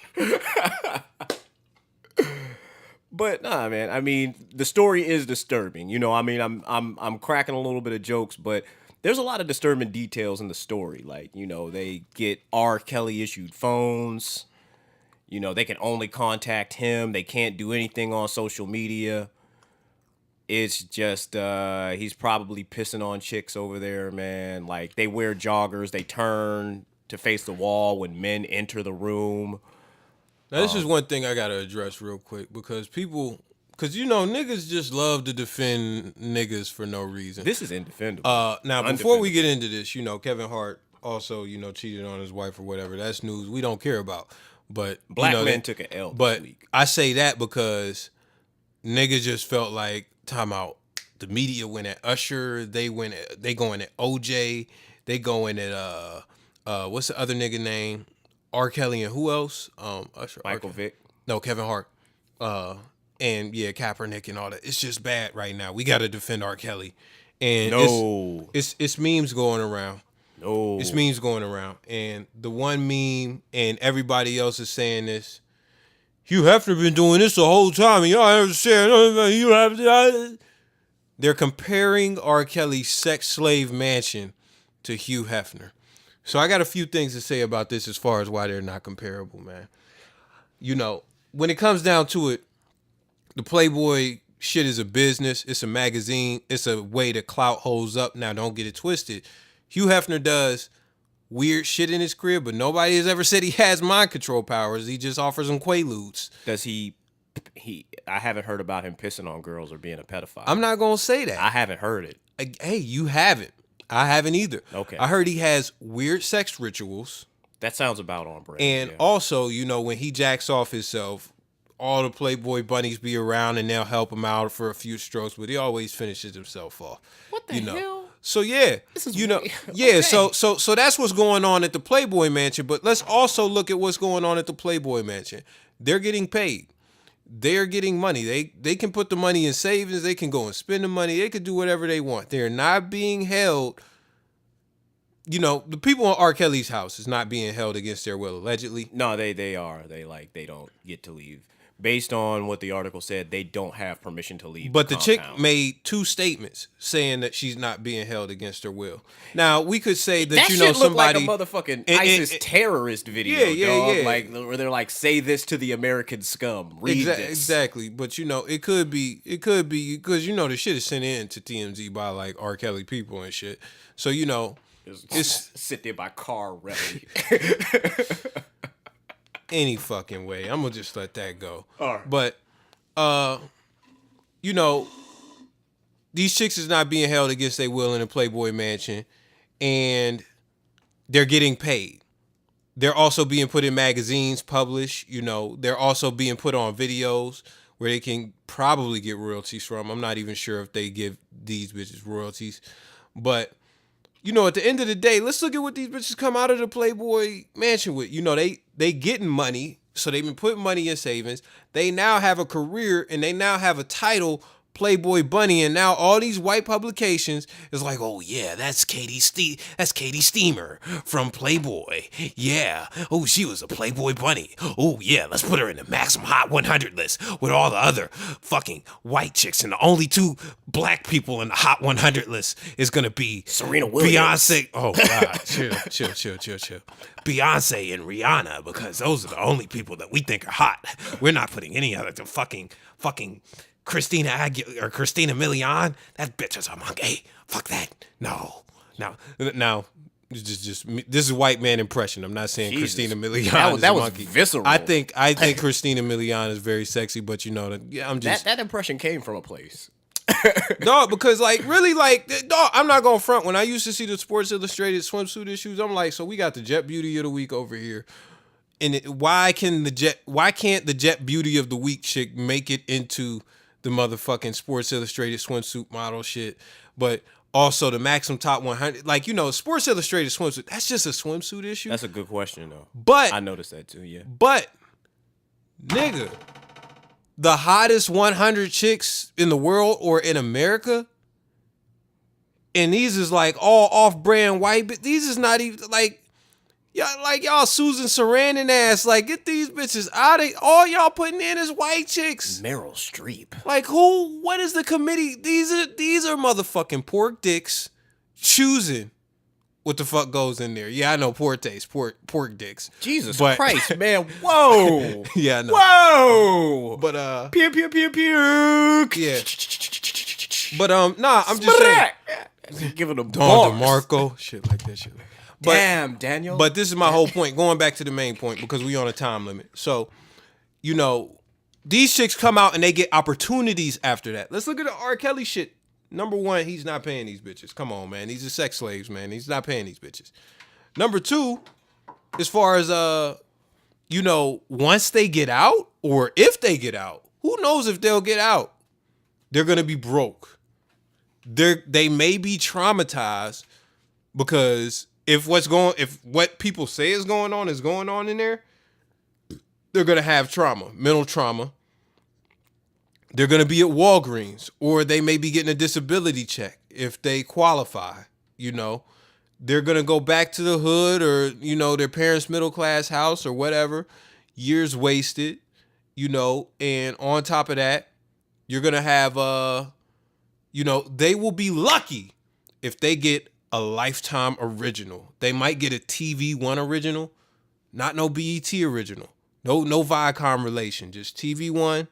But nah, man. I mean, the story is disturbing. You know, I mean, I'm cracking a little bit of jokes, but there's a lot of disturbing details in the story. Like, you know, they get R. Kelly issued phones. You know, they can only contact him. They can't do anything on social media. It's just he's probably pissing on chicks over there, man. Like, they wear joggers. They turn to face the wall when men enter the room. Now, this is one thing I got to address real quick because you know, niggas just love to defend niggas for no reason. This is indefendable. Now, before we get into this, you know, Kevin Hart also, you know, cheated on his wife or whatever. That's news we don't care about. But Black you know, men took an L this But week. I say that because niggas just felt like, time out, the media went at Usher. They going at OJ. They going at, what's the other nigga name? R. Kelly and who else? Usher, Michael Vick. No, Kevin Hart. And yeah, Kaepernick and all that. It's just bad right now. We got to defend R. Kelly. And it's memes going around. No. It's memes going around. And the one meme, and everybody else is saying this, Hugh Hefner been doing this the whole time, and y'all ever said you have to. They're comparing R. Kelly's sex slave mansion to Hugh Hefner. So I got a few things to say about this as far as why they're not comparable, man. You know, when it comes down to it, the Playboy shit is a business. It's a magazine. It's a way to clout hoes up. Now, don't get it twisted. Hugh Hefner does weird shit in his crib, but nobody has ever said he has mind control powers. He just offers them quaaludes. Does he? I haven't heard about him pissing on girls or being a pedophile. I'm not going to say that. I haven't heard it. Hey, you haven't. I haven't either. Okay. I heard he has weird sex rituals. That sounds about on brand. And also, you know, when he jacks off himself, all the Playboy bunnies be around and they'll help him out for a few strokes, but he always finishes himself off. What the hell? So yeah, This is you know, weird. yeah. Okay. So that's what's going on at the Playboy Mansion. But let's also look at what's going on at the Playboy Mansion. They're getting paid. They're getting money. They can put the money in savings. They can go and spend the money. They can do whatever they want. They're not being held. You know, the people in R. Kelly's house is not being held against their will, allegedly. No, they are. They don't get to leave. Based on what the article said, they don't have permission to leave. But the chick compound. made 2 statements saying that she's not being held against her will. Now, we could say that, That you know, shit looked somebody like a motherfucking ISIS terrorist video, Yeah, dog. yeah. Like, where they're like, say this to the American scum. Read this. Exactly. But, you know, it could be because, you know, the shit is sent in to TMZ by, like, R. Kelly people and shit. So, you know, It's sit there by car rally. any fucking way. I'm going to just let that go. All right. But, you know, these chicks is not being held against their will in a Playboy Mansion, and they're getting paid. They're also being put in magazines, published. You know, they're also being put on videos where they can probably get royalties from. I'm not even sure if they give these bitches royalties. But, you know, at the end of the day, let's look at what these bitches come out of the Playboy Mansion with. You know, they getting money, so they've been putting money in savings. They now have a career, and they now have a title, Playboy Bunny, and now all these white publications is like, oh yeah, that's Katie Steamer from Playboy. Yeah. Oh, she was a Playboy Bunny. Oh yeah, let's put her in the Maximum Hot 100 list with all the other fucking white chicks, and the only 2 black people in the Hot 100 list is gonna be Serena Williams. Beyonce. Oh God, chill. Beyonce and Rihanna, because those are the only people that we think are hot. We're not putting any other to fucking Christina Milian. That bitch is a monkey. Hey, fuck that. No. Just this is white man impression. I'm not saying Jesus. Christina Milian That is was a monkey. visceral. I think Christina Milian is very sexy, but you know, I'm just that impression came from a place. dog, because like really like dog, I'm not gonna front. When I used to see the Sports Illustrated swimsuit issues, I'm like, so we got the Jet Beauty of the Week over here. And why can't the Jet Beauty of the Week chick make it into the motherfucking Sports Illustrated swimsuit model shit? But also the Maximum Top 100, like, you know, Sports Illustrated swimsuit, that's just a swimsuit issue. That's a good question, though. But I noticed that too, yeah. But nigga, the hottest 100 chicks in the world or in America, and these is like all off-brand white, but these is not even like, y'all Susan Sarandon ass. Like, get these bitches out of all y'all putting in is white chicks. Meryl Streep. Like, who? What is the committee? These are motherfucking pork dicks choosing what the fuck goes in there. Yeah, I know, poor taste, pork dicks. Jesus But- Christ, man! Whoa! Yeah, I know. Whoa! But Pew pew pew pew. yeah. But nah, I'm just saying. Giving them Don bars. DeMarco, shit like that shit. But, Damn, Daniel. But this is my whole point. Going back to the main point because we on a time limit. So, you know, these chicks come out and they get opportunities after that. Let's look at the R. Kelly shit. Number one, he's not paying these bitches. Come on, man. These are sex slaves, man. He's not paying these bitches. Number two, as far as you know, once they get out or if they get out, who knows if they'll get out? They're gonna be broke. They may be traumatized because if what people say is going on in there, they're gonna have trauma, mental trauma. They're gonna be at Walgreens, or they may be getting a disability check if they qualify. You know, they're gonna go back to the hood or their parents' middle class house or whatever. Years wasted, and on top of that, you're gonna have they will be lucky if they get a Lifetime original. They might get a TV One original, not no BET original. No Viacom relation, just TV One.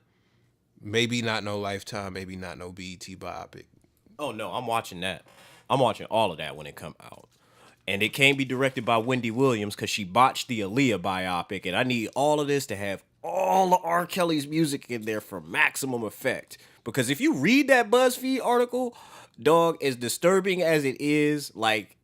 Maybe not no Lifetime, maybe not no BET biopic. Oh no, I'm watching that. I'm watching all of that when it come out. And it can't be directed by Wendy Williams because she botched the Aaliyah biopic. And I need all of this to have all of R. Kelly's music in there for maximum effect. Because if you read that BuzzFeed article, dog, as disturbing as it is, like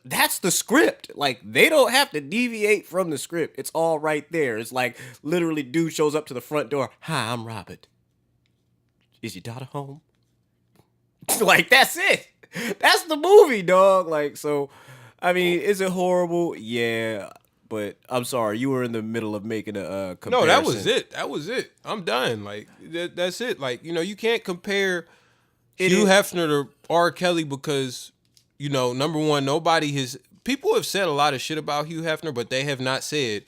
that's the script. Like, they don't have to deviate from the script. It's all right there. It's like literally dude shows up to the front door. Hi, I'm Robert. Is your daughter home? Like, that's it. That's the movie, dog. Like, so, I mean, is it horrible? Yeah. But I'm sorry, you were in the middle of making a comparison. No, that was it. I'm done. Like, that's it. Like, you can't compare Hugh Hefner to R. Kelly because, number one, people have said a lot of shit about Hugh Hefner, but they have not said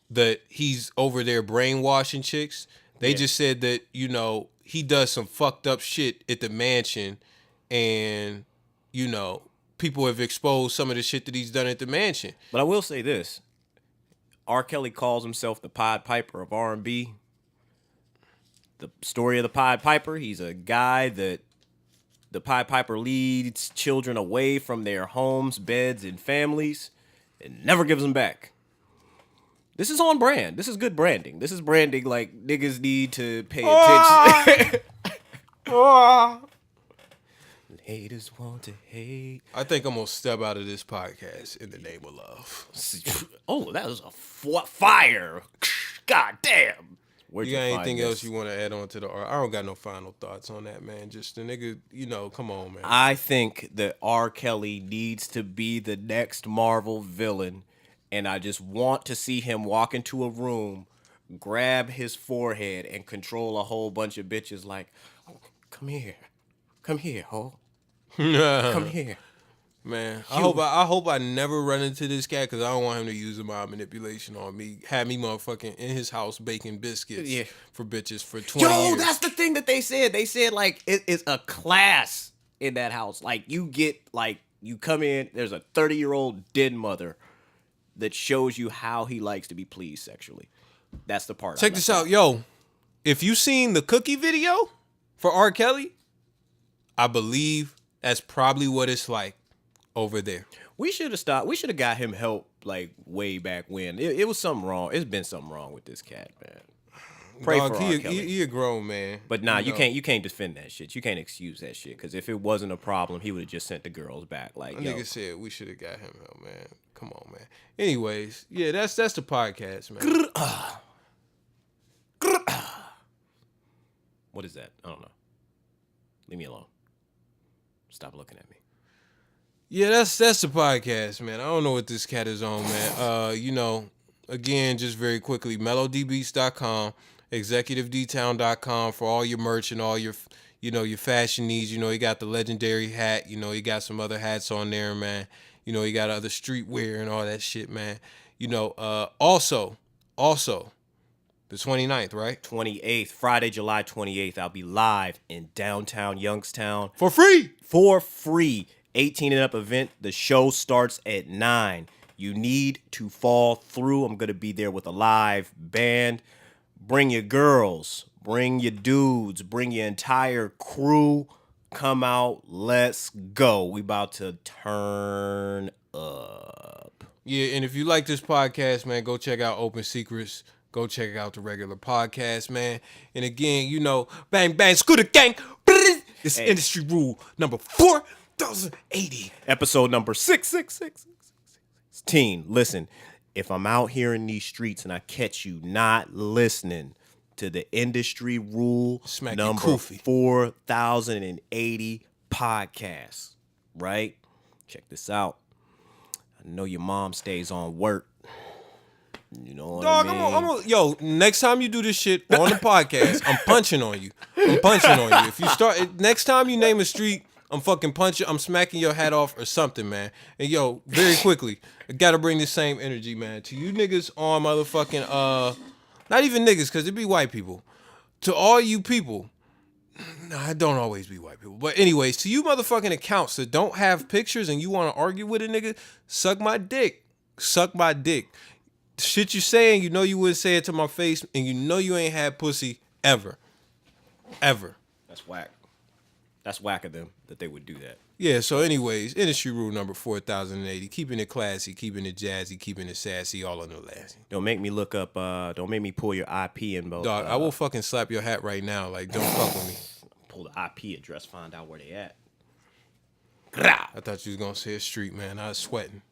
that he's over there brainwashing chicks. They just said that, he does some fucked up shit at the mansion and, people have exposed some of the shit that he's done at the mansion. But I will say this. R. Kelly calls himself the Pied Piper of R&B. The story of the Pied Piper, he's a guy that the Pied Piper leads children away from their homes, beds, and families and never gives them back. This is on brand. This is good branding. This is branding like niggas need to pay attention. Haters want to hate. I think I'm going to step out of this podcast in the name of love. Oh, that was a fire. God damn. Where'd You got find anything this? else you want to add on to the art? I don't got no final thoughts on that, man. Just the nigga, come on, man. I think that R. Kelly needs to be the next Marvel villain, and I just want to see him walk into a room, grab his forehead, and control a whole bunch of bitches like, oh, come here, ho. Come here. Man, I hope I never run into this cat because I don't want him to use my manipulation on me. Have me motherfucking in his house baking biscuits for bitches for 20 years. That's the thing that they said. They said, like, it's a class in that house. Like, you come in, there's a 30-year-old den mother that shows you how he likes to be pleased sexually. That's the part. Check this out. Yo, if you seen the cookie video for R. Kelly, I believe that's probably what it's like over there. We should have stopped. We should have got him help like way back when. It was something wrong. It's been something wrong with this cat, man. Pray Dog, for R. Kelly. He a grown man. But nah, you can't defend that shit. You can't excuse that shit. Because if it wasn't a problem, he would have just sent the girls back. Like, nigga said we should have got him help, man. Come on, man. Anyways, yeah, that's the podcast, man. What is that? I don't know. Leave me alone. Stop looking at me. Yeah, that's the podcast, man. I don't know what this cat is on, man. Again, just very quickly, melodbeats.com, executive-dtown.com for all your merch and all your, your fashion needs. You got the legendary hat. You got some other hats on there, man. You know, he got other streetwear and all that shit, man. You know, also, the 29th, right? 28th, Friday, July 28th, I'll be live in downtown Youngstown. For free! For free. 18 and up event. The show starts at 9. You need to fall through. I'm going to be there with a live band. Bring your girls. Bring your dudes. Bring your entire crew. Come out. Let's go. We about to turn up. Yeah, and if you like this podcast, man, go check out Open Secrets. Go check out the regular podcast, man. And again, you know, bang, bang, scooter gang. It's industry rule number 4080. Episode number 666. Listen, if I'm out here in these streets and I catch you not listening to the industry rule Smack number 4080 podcast, right? Check this out. I know your mom stays on work. You know what I mean? Yo, next time you do this shit on the podcast, I'm punching on you. If you start, next time you name a street, I'm fucking punching, I'm smacking your hat off or something, man. And yo, very quickly, I gotta bring the same energy, man. To you niggas on motherfucking, not even niggas, because it be white people. To all you people, nah, it don't always be white people. But anyways, to you motherfucking accounts that don't have pictures and you want to argue with a nigga, suck my dick. Suck my dick. Shit you saying, you know you wouldn't say it to my face, and you know you ain't had pussy ever. Ever. That's whack. That's whack of them that they would do that. Yeah, so anyways, industry rule number 4080. Keeping it classy, keeping it jazzy, keeping it sassy, all on the last. Don't make me look up, don't make me pull your IP info. Dog, I will fucking slap your hat right now. Like, don't fuck with me. Pull the IP address, find out where they at. I thought you was gonna say a street, man. I was sweating.